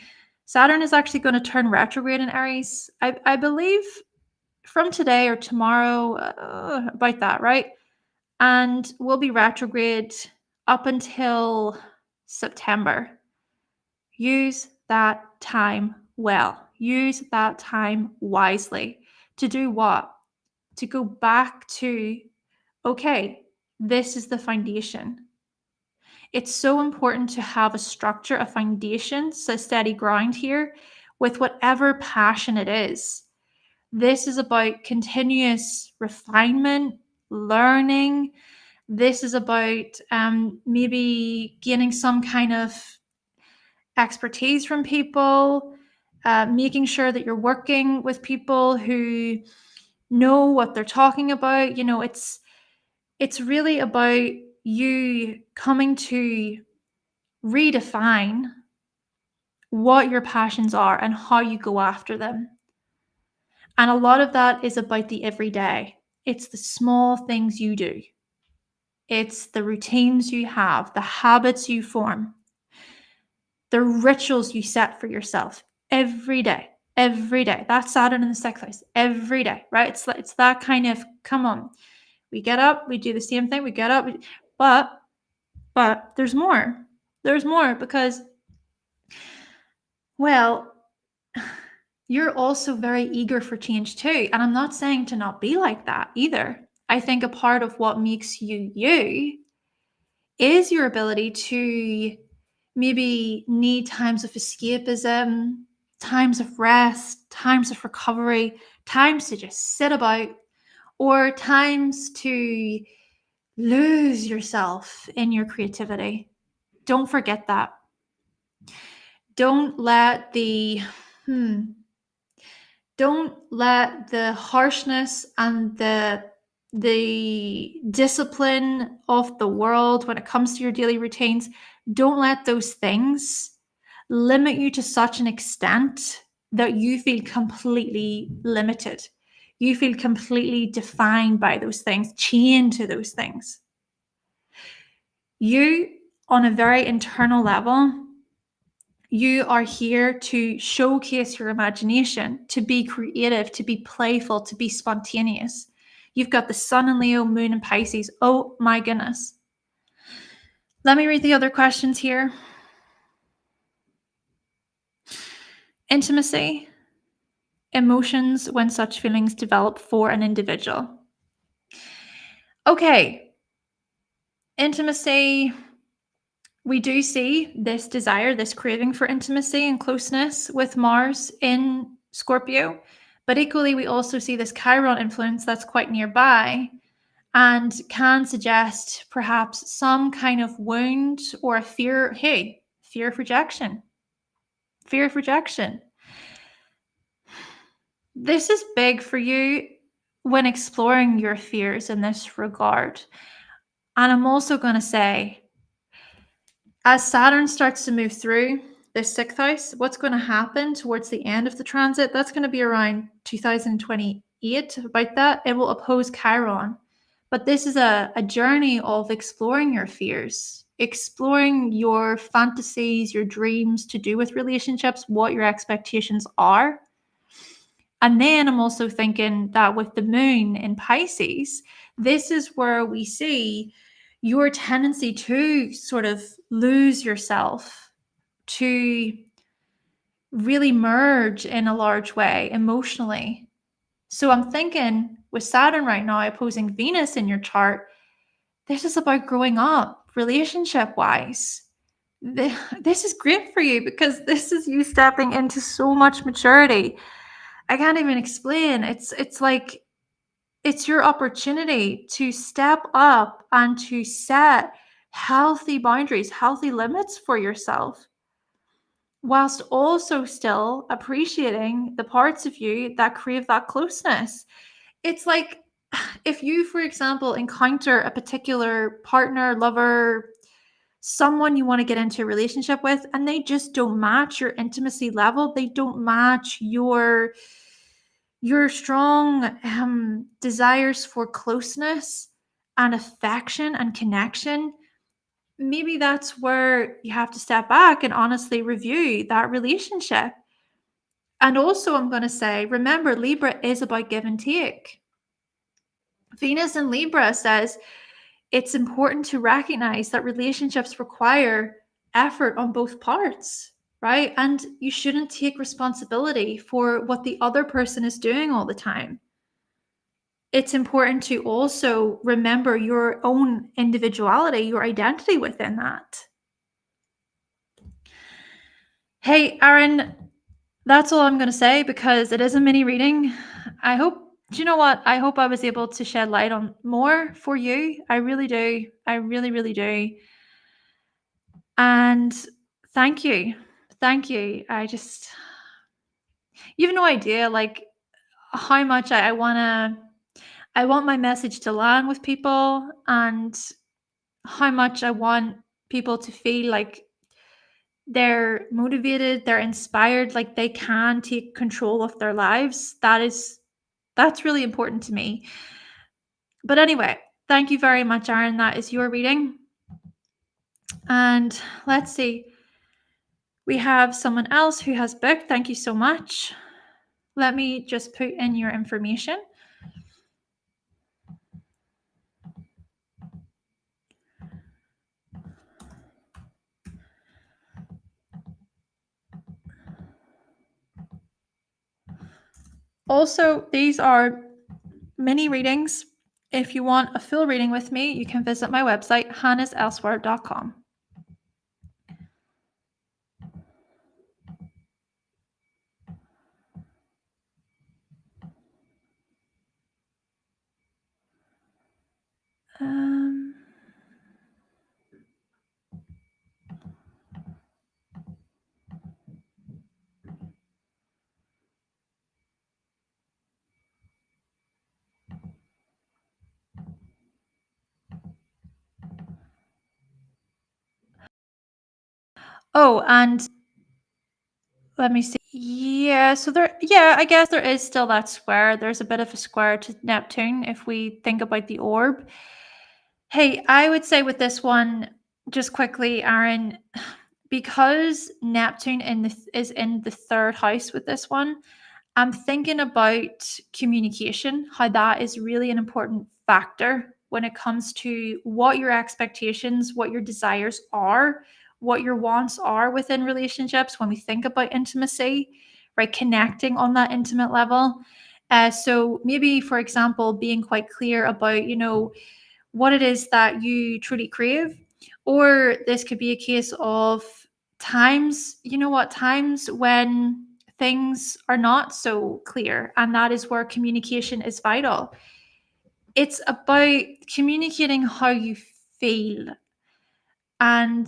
Saturn is actually going to turn retrograde in Aries. I believe from today or tomorrow, about that, right? And we'll be retrograde up until September. Use that time well. Use that time wisely. To do what? To go back to, okay, this is the foundation. It's so important to have a structure, a foundation, so steady ground here with whatever passion it is. This is about continuous refinement, learning. This is about maybe gaining some kind of expertise from people, making sure that you're working with people who know what they're talking about. You know, it's really about you coming to redefine what your passions are and how you go after them. And a lot of that is about the everyday. It's the small things you do. It's the routines you have, the habits you form, the rituals you set for yourself every day. Every day. That's Saturn in the sixth house. Every day, right? It's that kind of, come on. We get up, we do the same thing, we get up, but there's more. There's more because, well, you're also very eager for change too. And I'm not saying to not be like that either. I think a part of what makes you you is your ability to maybe need times of escapism, times of rest, times of recovery, times to just sit about, or times to lose yourself in your creativity. Don't forget that. Don't let the harshness and the discipline of the world when it comes to your daily routines, don't let those things limit you to such an extent that you feel completely limited. You feel completely defined by those things, chained to those things. You, on a very internal level, You are here to showcase your imagination, to be creative, to be playful, to be spontaneous. You've got the sun in Leo, moon in Pisces. Oh my goodness. Let me read the other questions here. Intimacy, emotions when such feelings develop for an individual. Okay, intimacy. We do see this desire, this craving for intimacy and closeness with Mars in Scorpio, but equally, we also see this Chiron influence that's quite nearby and can suggest perhaps some kind of wound or a fear. Hey, fear of rejection. Fear of rejection. This is big for you when exploring your fears in this regard. And I'm also going to say, as Saturn starts to move through the sixth house, what's going to happen towards the end of the transit? That's going to be around 2028. About that, it will oppose Chiron. But this is a journey of exploring your fears, exploring your fantasies, your dreams to do with relationships, what your expectations are. And then I'm also thinking that with the moon in Pisces, this is where we see your tendency to sort of lose yourself, to really merge in a large way emotionally. So I'm thinking with Saturn right now opposing Venus in your chart, this is about growing up relationship wise. This is great for you because this is you stepping into so much maturity. I can't even explain. It's like it's your opportunity to step up and to set healthy boundaries, healthy limits for yourself, whilst also still appreciating the parts of you that crave that closeness. It's like if you, for example, encounter a particular partner, lover, someone you want to get into a relationship with, and they just don't match your intimacy level, they don't match your strong desires for closeness and affection and connection, maybe that's where you have to step back and honestly review that relationship. And also, I'm going to say, remember, Libra is about give and take. Venus in Libra says it's important to recognize that relationships require effort on both parts, right? And you shouldn't take responsibility for what the other person is doing all the time. It's important to also remember your own individuality, your identity within that. Hey, Aaron, that's all I'm going to say because it is a mini reading. Do you know what? I hope I was able to shed light on more for you. I really do. I really, really do. And thank you. Thank you. You have no idea like how much I want my message to land with people and how much I want people to feel like they're motivated, they're inspired, like they can take control of their lives. That's really important to me. But anyway, thank you very much, Aaron. That is your reading. And let's see. We have someone else who has booked. Thank you so much. Let me just put in your information. Also, these are mini readings. If you want a full reading with me, you can visit my website, hannahselsewhere.com. Oh, and let me see. Yeah, I guess there is still that square. There's a bit of a square to Neptune if we think about the orb. Hey, I would say with this one, just quickly, Aaron, because Neptune is in the third house with this one, I'm thinking about communication, how that is really an important factor when it comes to what your expectations, what your desires are, what your wants are within relationships when we think about intimacy, right? Connecting on that intimate level. So maybe, for example, being quite clear about, what it is that you truly crave. Or this could be a case of times when things are not so clear. And that is where communication is vital. It's about communicating how you feel and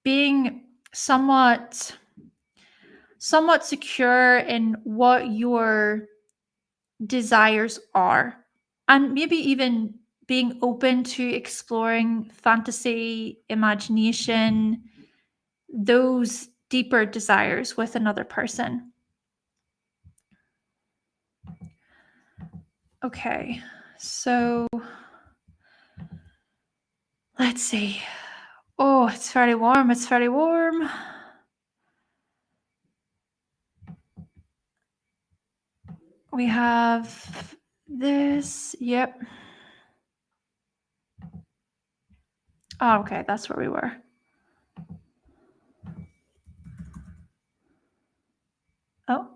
being somewhat secure in what your desires are, and maybe even being open to exploring fantasy, imagination, those deeper desires with another person. Okay, so let's see. Oh, it's very warm. It's very warm. We have this. Yep. Oh, okay, that's where we were. Oh.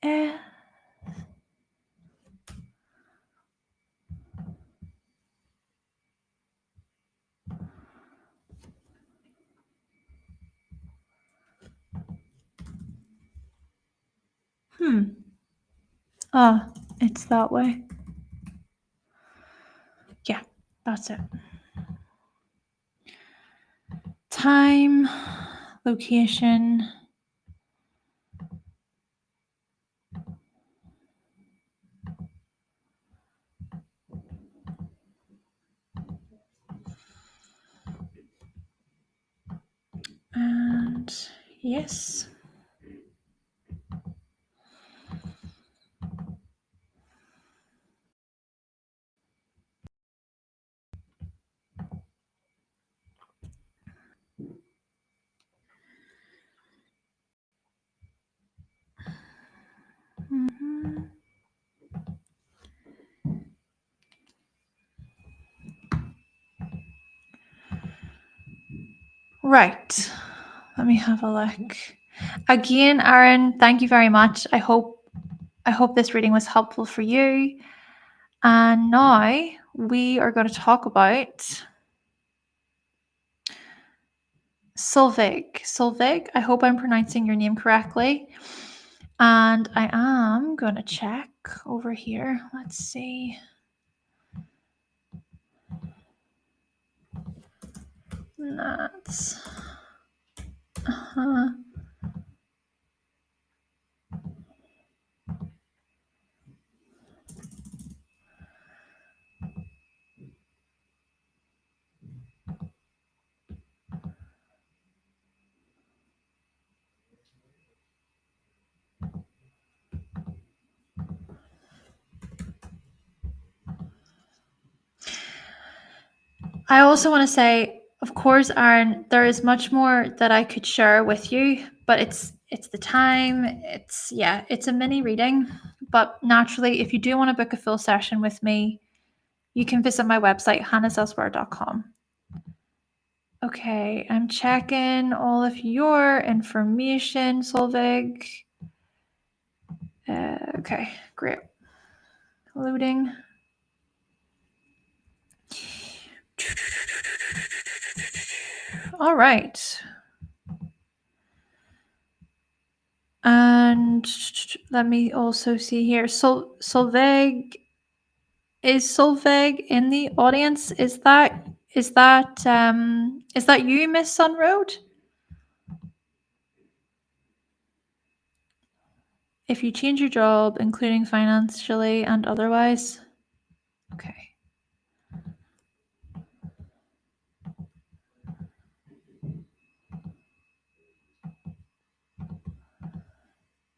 Eh. Oh, it's that way. Yeah, that's it. Time, location. And yes. Mhm. Right. Let me have a look. Again, Aaron, thank you very much. I hope this reading was helpful for you. And now we are going to talk about Solveig. Solveig, I hope I'm pronouncing your name correctly. And I am going to check over here. Let's see. That's I also want to say, of course, Aaron, there is much more that I could share with you, but it's the time. It's a mini reading. But naturally, if you do want to book a full session with me, you can visit my website, hannahselsewhere.com. Okay, I'm checking all of your information, Solveig. Okay, great. Loading. All right. And let me also see here. Solveig, is Solveig in the audience? Is that you, Miss Sunroad? If you change your job, including financially and otherwise. Okay.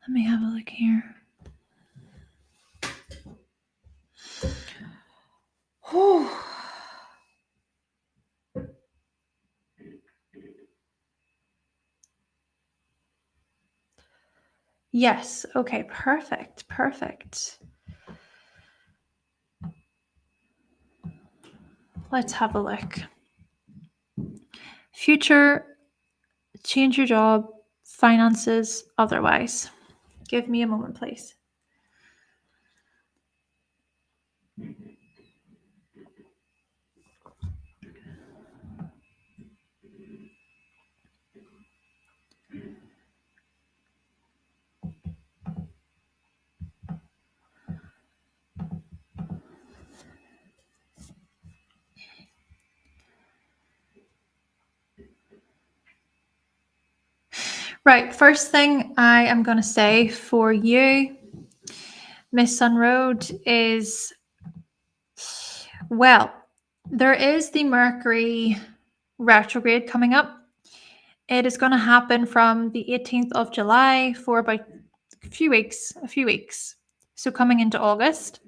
Let me have a look here. Yes. Okay. Perfect. Perfect. Let's have a look. Future, change your job, finances, otherwise. Give me a moment, please. Right. First thing I am going to say for you, Miss Sunroad, is well, there is the Mercury retrograde coming up. It is going to happen from the 18th of July for about a few weeks. So coming into August.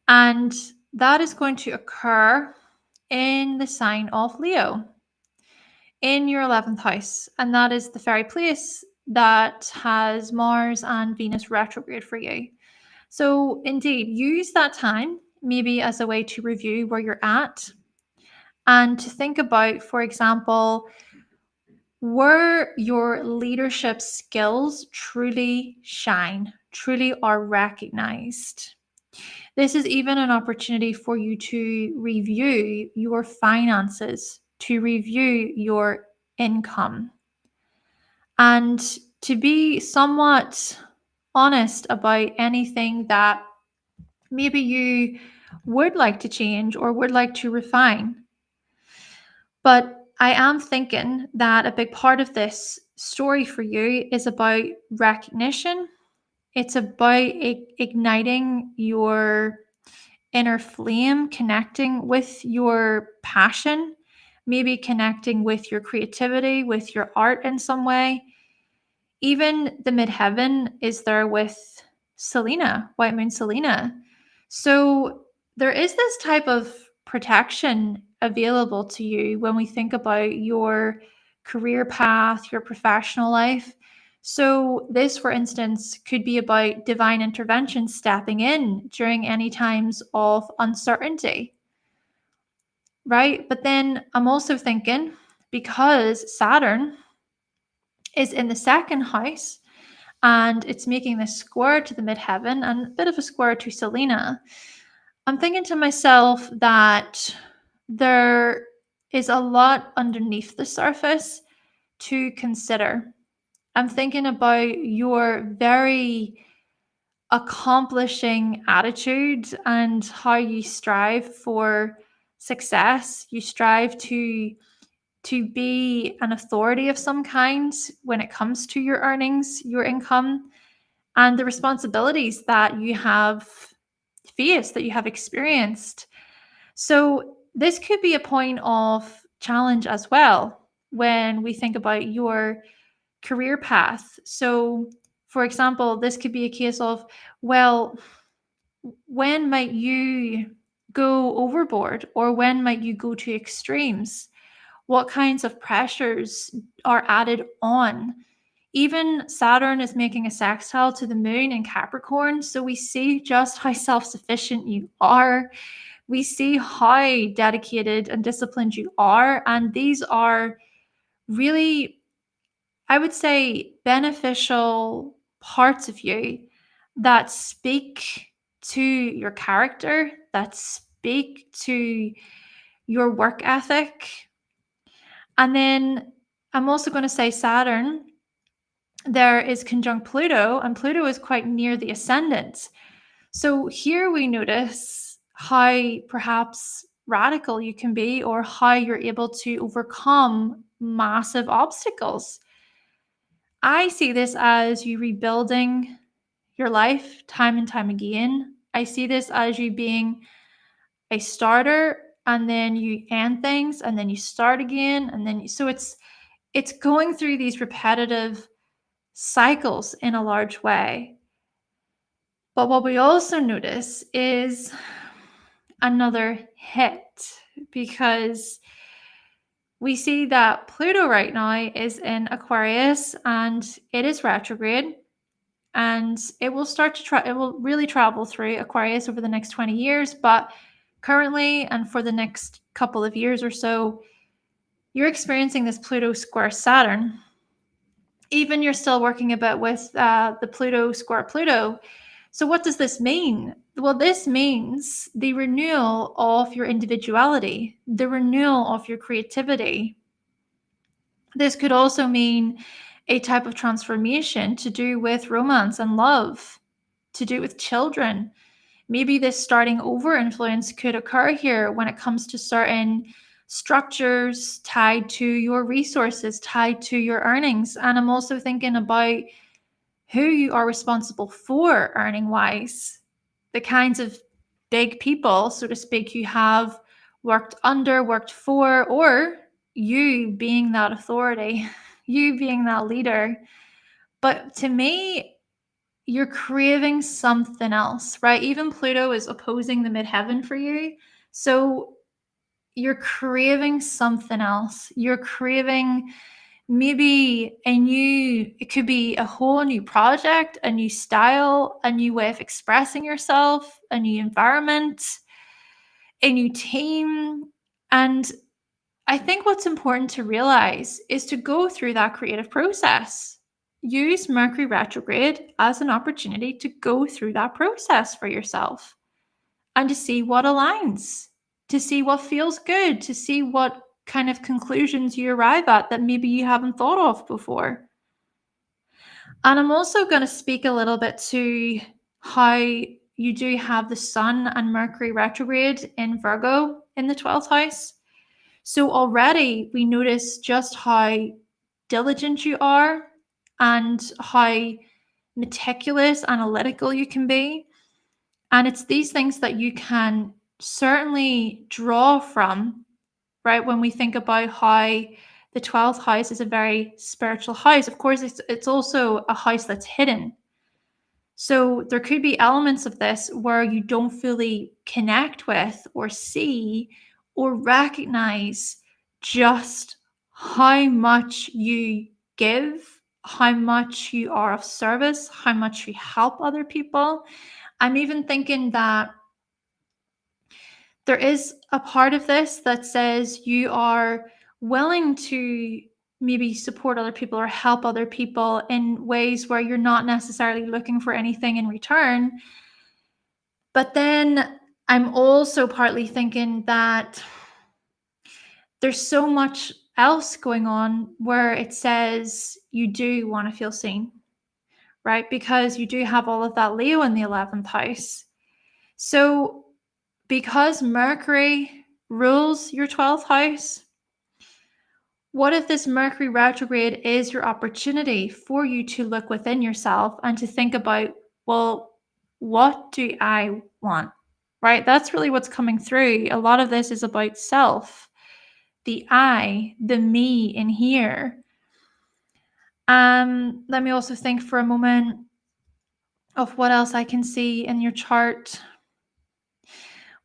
And that is going to occur in the sign of Leo in your 11th house. And that is the very place that has Mars and Venus retrograde for you. So, indeed, use that time maybe as a way to review where you're at and to think about, for example, where your leadership skills truly shine, truly are recognized. This is even an opportunity for you to review your finances, to review your income, and to be somewhat honest about anything that maybe you would like to change or would like to refine. But I am thinking that a big part of this story for you is about recognition. It's about igniting your inner flame, connecting with your passion, maybe connecting with your creativity, with your art in some way. Even the midheaven is there with Selena, White Moon Selena. So there is this type of protection available to you when we think about your career path, your professional life. So, this, for instance, could be about divine intervention stepping in during any times of uncertainty, right? But then I'm also thinking because Saturn is in the second house and it's making this square to the midheaven and a bit of a square to Selena, I'm thinking to myself that there is a lot underneath the surface to consider. I'm thinking about your very accomplishing attitude and how you strive for success. You strive to be an authority of some kind when it comes to your earnings, your income, and the responsibilities that you have faced, that you have experienced. So, this could be a point of challenge as well when we think about your career path. So, for example, this could be a case of, well, when might you go overboard or when might you go to extremes? What kinds of pressures are added on? Even Saturn is making a sextile to the moon in Capricorn. So we see just how self sufficient you are. We see how dedicated and disciplined you are. And these are really, I would say, beneficial parts of you that speak to your character, that speak to your work ethic. And then I'm also going to say Saturn, there is conjunct Pluto, and Pluto is quite near the ascendant. So here we notice how perhaps radical you can be or how you're able to overcome massive obstacles. I see this as you rebuilding your life time and time again. I see this as you being a starter and then you end things and then you start again and then so it's going through these repetitive cycles in a large way. But what we also notice is another hit because we see that Pluto right now is in Aquarius and it is retrograde. and it will it will really travel through Aquarius over the next 20 years. But currently, and for the next couple of years or so, you're experiencing this Pluto square Saturn. Even you're still working a bit with the Pluto square Pluto. So what does this mean? Well, this means the renewal of your individuality, the renewal of your creativity. This could also mean a type of transformation to do with romance and love, to do with children. Maybe this starting over influence could occur here when it comes to certain structures tied to your resources, tied to your earnings. And I'm also thinking about who you are responsible for earning wise, the kinds of big people, so to speak, you have worked under, worked for, or you being that authority, you being that leader. But to me, you're craving something else, right? Even Pluto is opposing the midheaven for you. So you're craving something else. You're craving maybe it could be a whole new project, a new style, a new way of expressing yourself, a new environment, a new team. And I think what's important to realize is to go through that creative process. Use Mercury retrograde as an opportunity to go through that process for yourself and to see what aligns, to see what feels good, to see what kind of conclusions you arrive at that maybe you haven't thought of before. And I'm also going to speak a little bit to how you do have the Sun and Mercury retrograde in Virgo in the 12th house. So already we notice just how diligent you are and how meticulous, analytical you can be. And it's these things that you can certainly draw from, right? When we think about how the 12th house is a very spiritual house, of course, it's also a house that's hidden. So there could be elements of this where you don't fully connect with or see or recognize just how much you give, how much you are of service, how much you help other people. I'm even thinking that there is a part of this that says you are willing to maybe support other people or help other people in ways where you're not necessarily looking for anything in return. But then I'm also partly thinking that there's so much else going on where it says you do want to feel seen, right? Because you do have all of that Leo in the 11th house. So because Mercury rules your 12th house, what if this Mercury retrograde is your opportunity for you to look within yourself and to think about, well, what do I want? Right? That's really what's coming through. A lot of this is about self, the I, the me in here. Let me also think for a moment of what else I can see in your chart.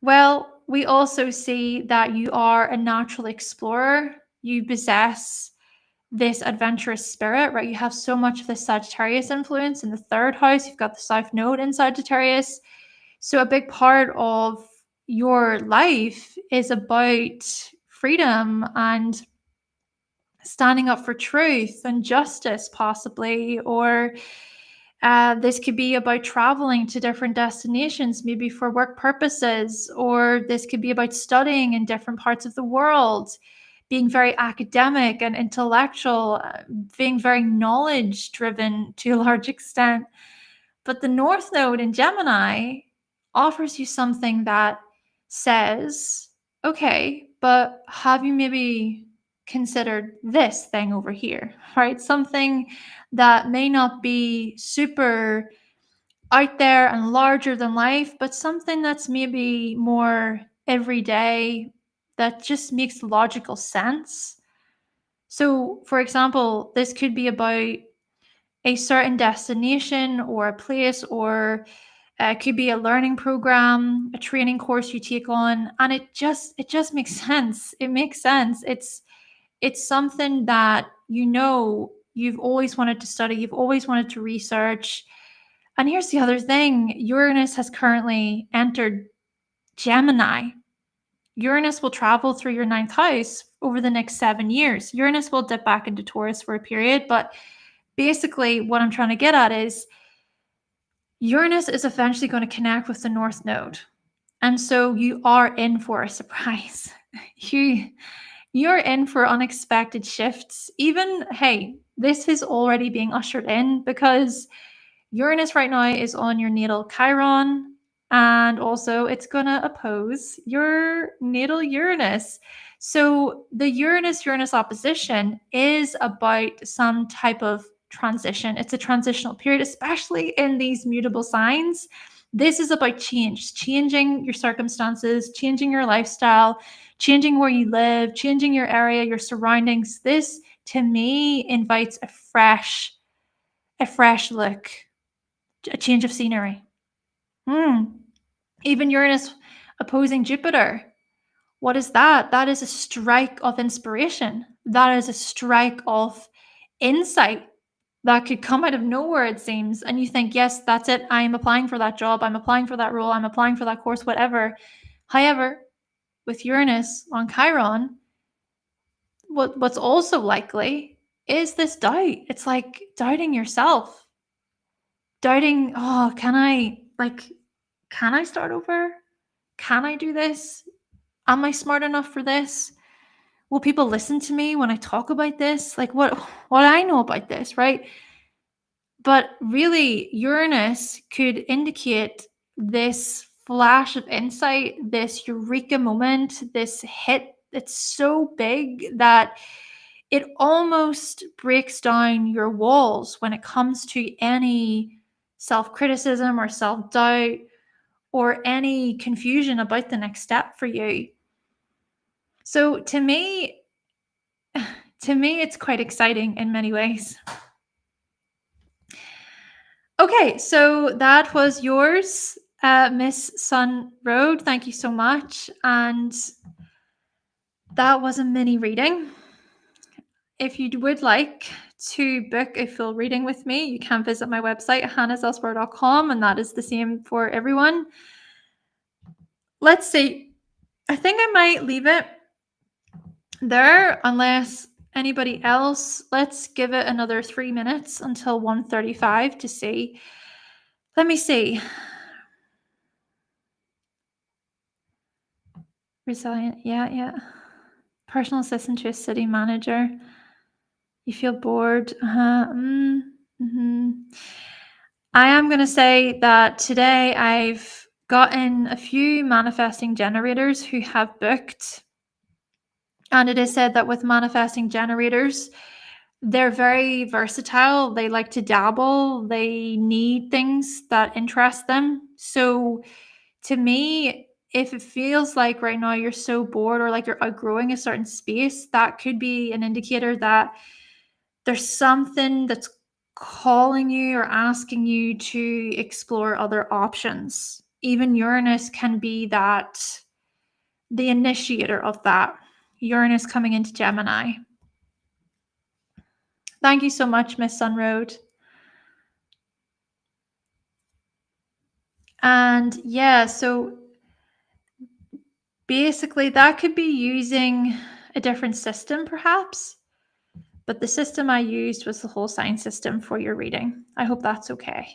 Well, we also see that you are a natural explorer. You possess this adventurous spirit, right? You have so much of the Sagittarius influence in the 3rd house. You've got the South Node in Sagittarius. So a big part of your life is about freedom and standing up for truth and justice, possibly, or this could be about traveling to different destinations, maybe for work purposes, or this could be about studying in different parts of the world, being very academic and intellectual, being very knowledge driven to a large extent. But the North Node in Gemini offers you something that says, okay, but have you maybe considered this thing over here, right? Something that may not be super out there and larger than life, but something that's maybe more everyday that just makes logical sense. So, for example, this could be about a certain destination or a place, or it could be a learning program, a training course you take on, and it just makes sense. It makes sense. It's something that you've always wanted to study, you've always wanted to research. And here's the other thing. Uranus has currently entered Gemini. Uranus will travel through your ninth house over the next 7 years. Uranus will dip back into Taurus for a period, but basically what I'm trying to get at is Uranus is eventually going to connect with the North Node. And so you are in for a surprise. You're in for unexpected shifts. Even, hey, this is already being ushered in because Uranus right now is on your natal Chiron, and also it's going to oppose your natal Uranus. So the Uranus opposition is about some type of transition. It's a transitional period, especially in these mutable signs. This is about change, changing your circumstances, changing your lifestyle, changing where you live, changing your area, your surroundings. This to me invites a fresh look, a change of scenery. Even Uranus opposing Jupiter. What is that? That is a strike of inspiration. That is a strike of insight that could come out of nowhere, it seems. And you think, yes, that's it. I'm applying for that job. I'm applying for that role. I'm applying for that course, whatever. However, with Uranus on Chiron, what's also likely is this doubt. It's like doubting yourself, doubting, oh, can I start over? Can I do this? Am I smart enough for this? Will people listen to me when I talk about this? Like what I know about this, right? But really, Uranus could indicate this flash of insight, this eureka moment, this hit that's so big that it almost breaks down your walls when it comes to any self-criticism or self-doubt or any confusion about the next step for you. So to me, it's quite exciting in many ways. Okay, so that was yours, Miss Sunroad. Thank you so much. And that was a mini reading. If you would like to book a full reading with me, you can visit my website, hannahselsewhere.com, and that is the same for everyone. Let's see. I think I might leave it there unless anybody else. Let's give it another 3 minutes until 1:35 to see. Let me see. Resilient. Yeah. Personal assistant to a city manager. You feel bored. Mm-hmm. I am going to say that today I've gotten a few manifesting generators who have booked. And it is said that with manifesting generators, they're very versatile. They like to dabble. They need things that interest them. So to me, if it feels like right now you're so bored or like you're outgrowing a certain space, that could be an indicator that there's something that's calling you or asking you to explore other options. Even Uranus can be the initiator of that. Uranus coming into Gemini. Thank you so much, Miss Sunroad. And yeah, so basically that could be using a different system perhaps, but the system I used was the whole sign system for your reading. I hope that's okay.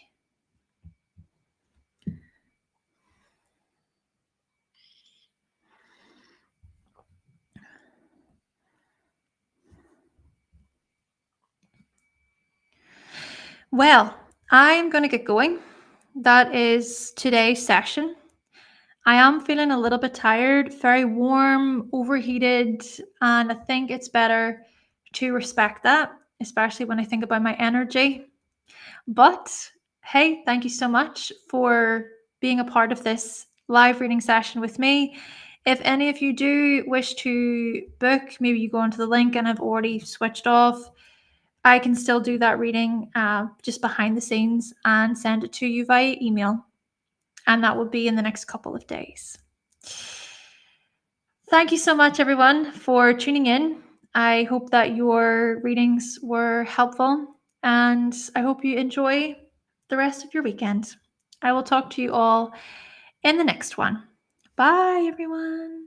Well, I'm going to get going. That is today's session. I am feeling a little bit tired, very warm, overheated, and I think it's better to respect that, especially when I think about my energy. But hey, thank you so much for being a part of this live reading session with me. If any of you do wish to book, maybe you go onto the link and I've already switched off, I can still do that reading just behind the scenes and send it to you via email. And that will be in the next couple of days. Thank you so much, everyone, for tuning in. I hope that your readings were helpful and I hope you enjoy the rest of your weekend. I will talk to you all in the next one. Bye, everyone.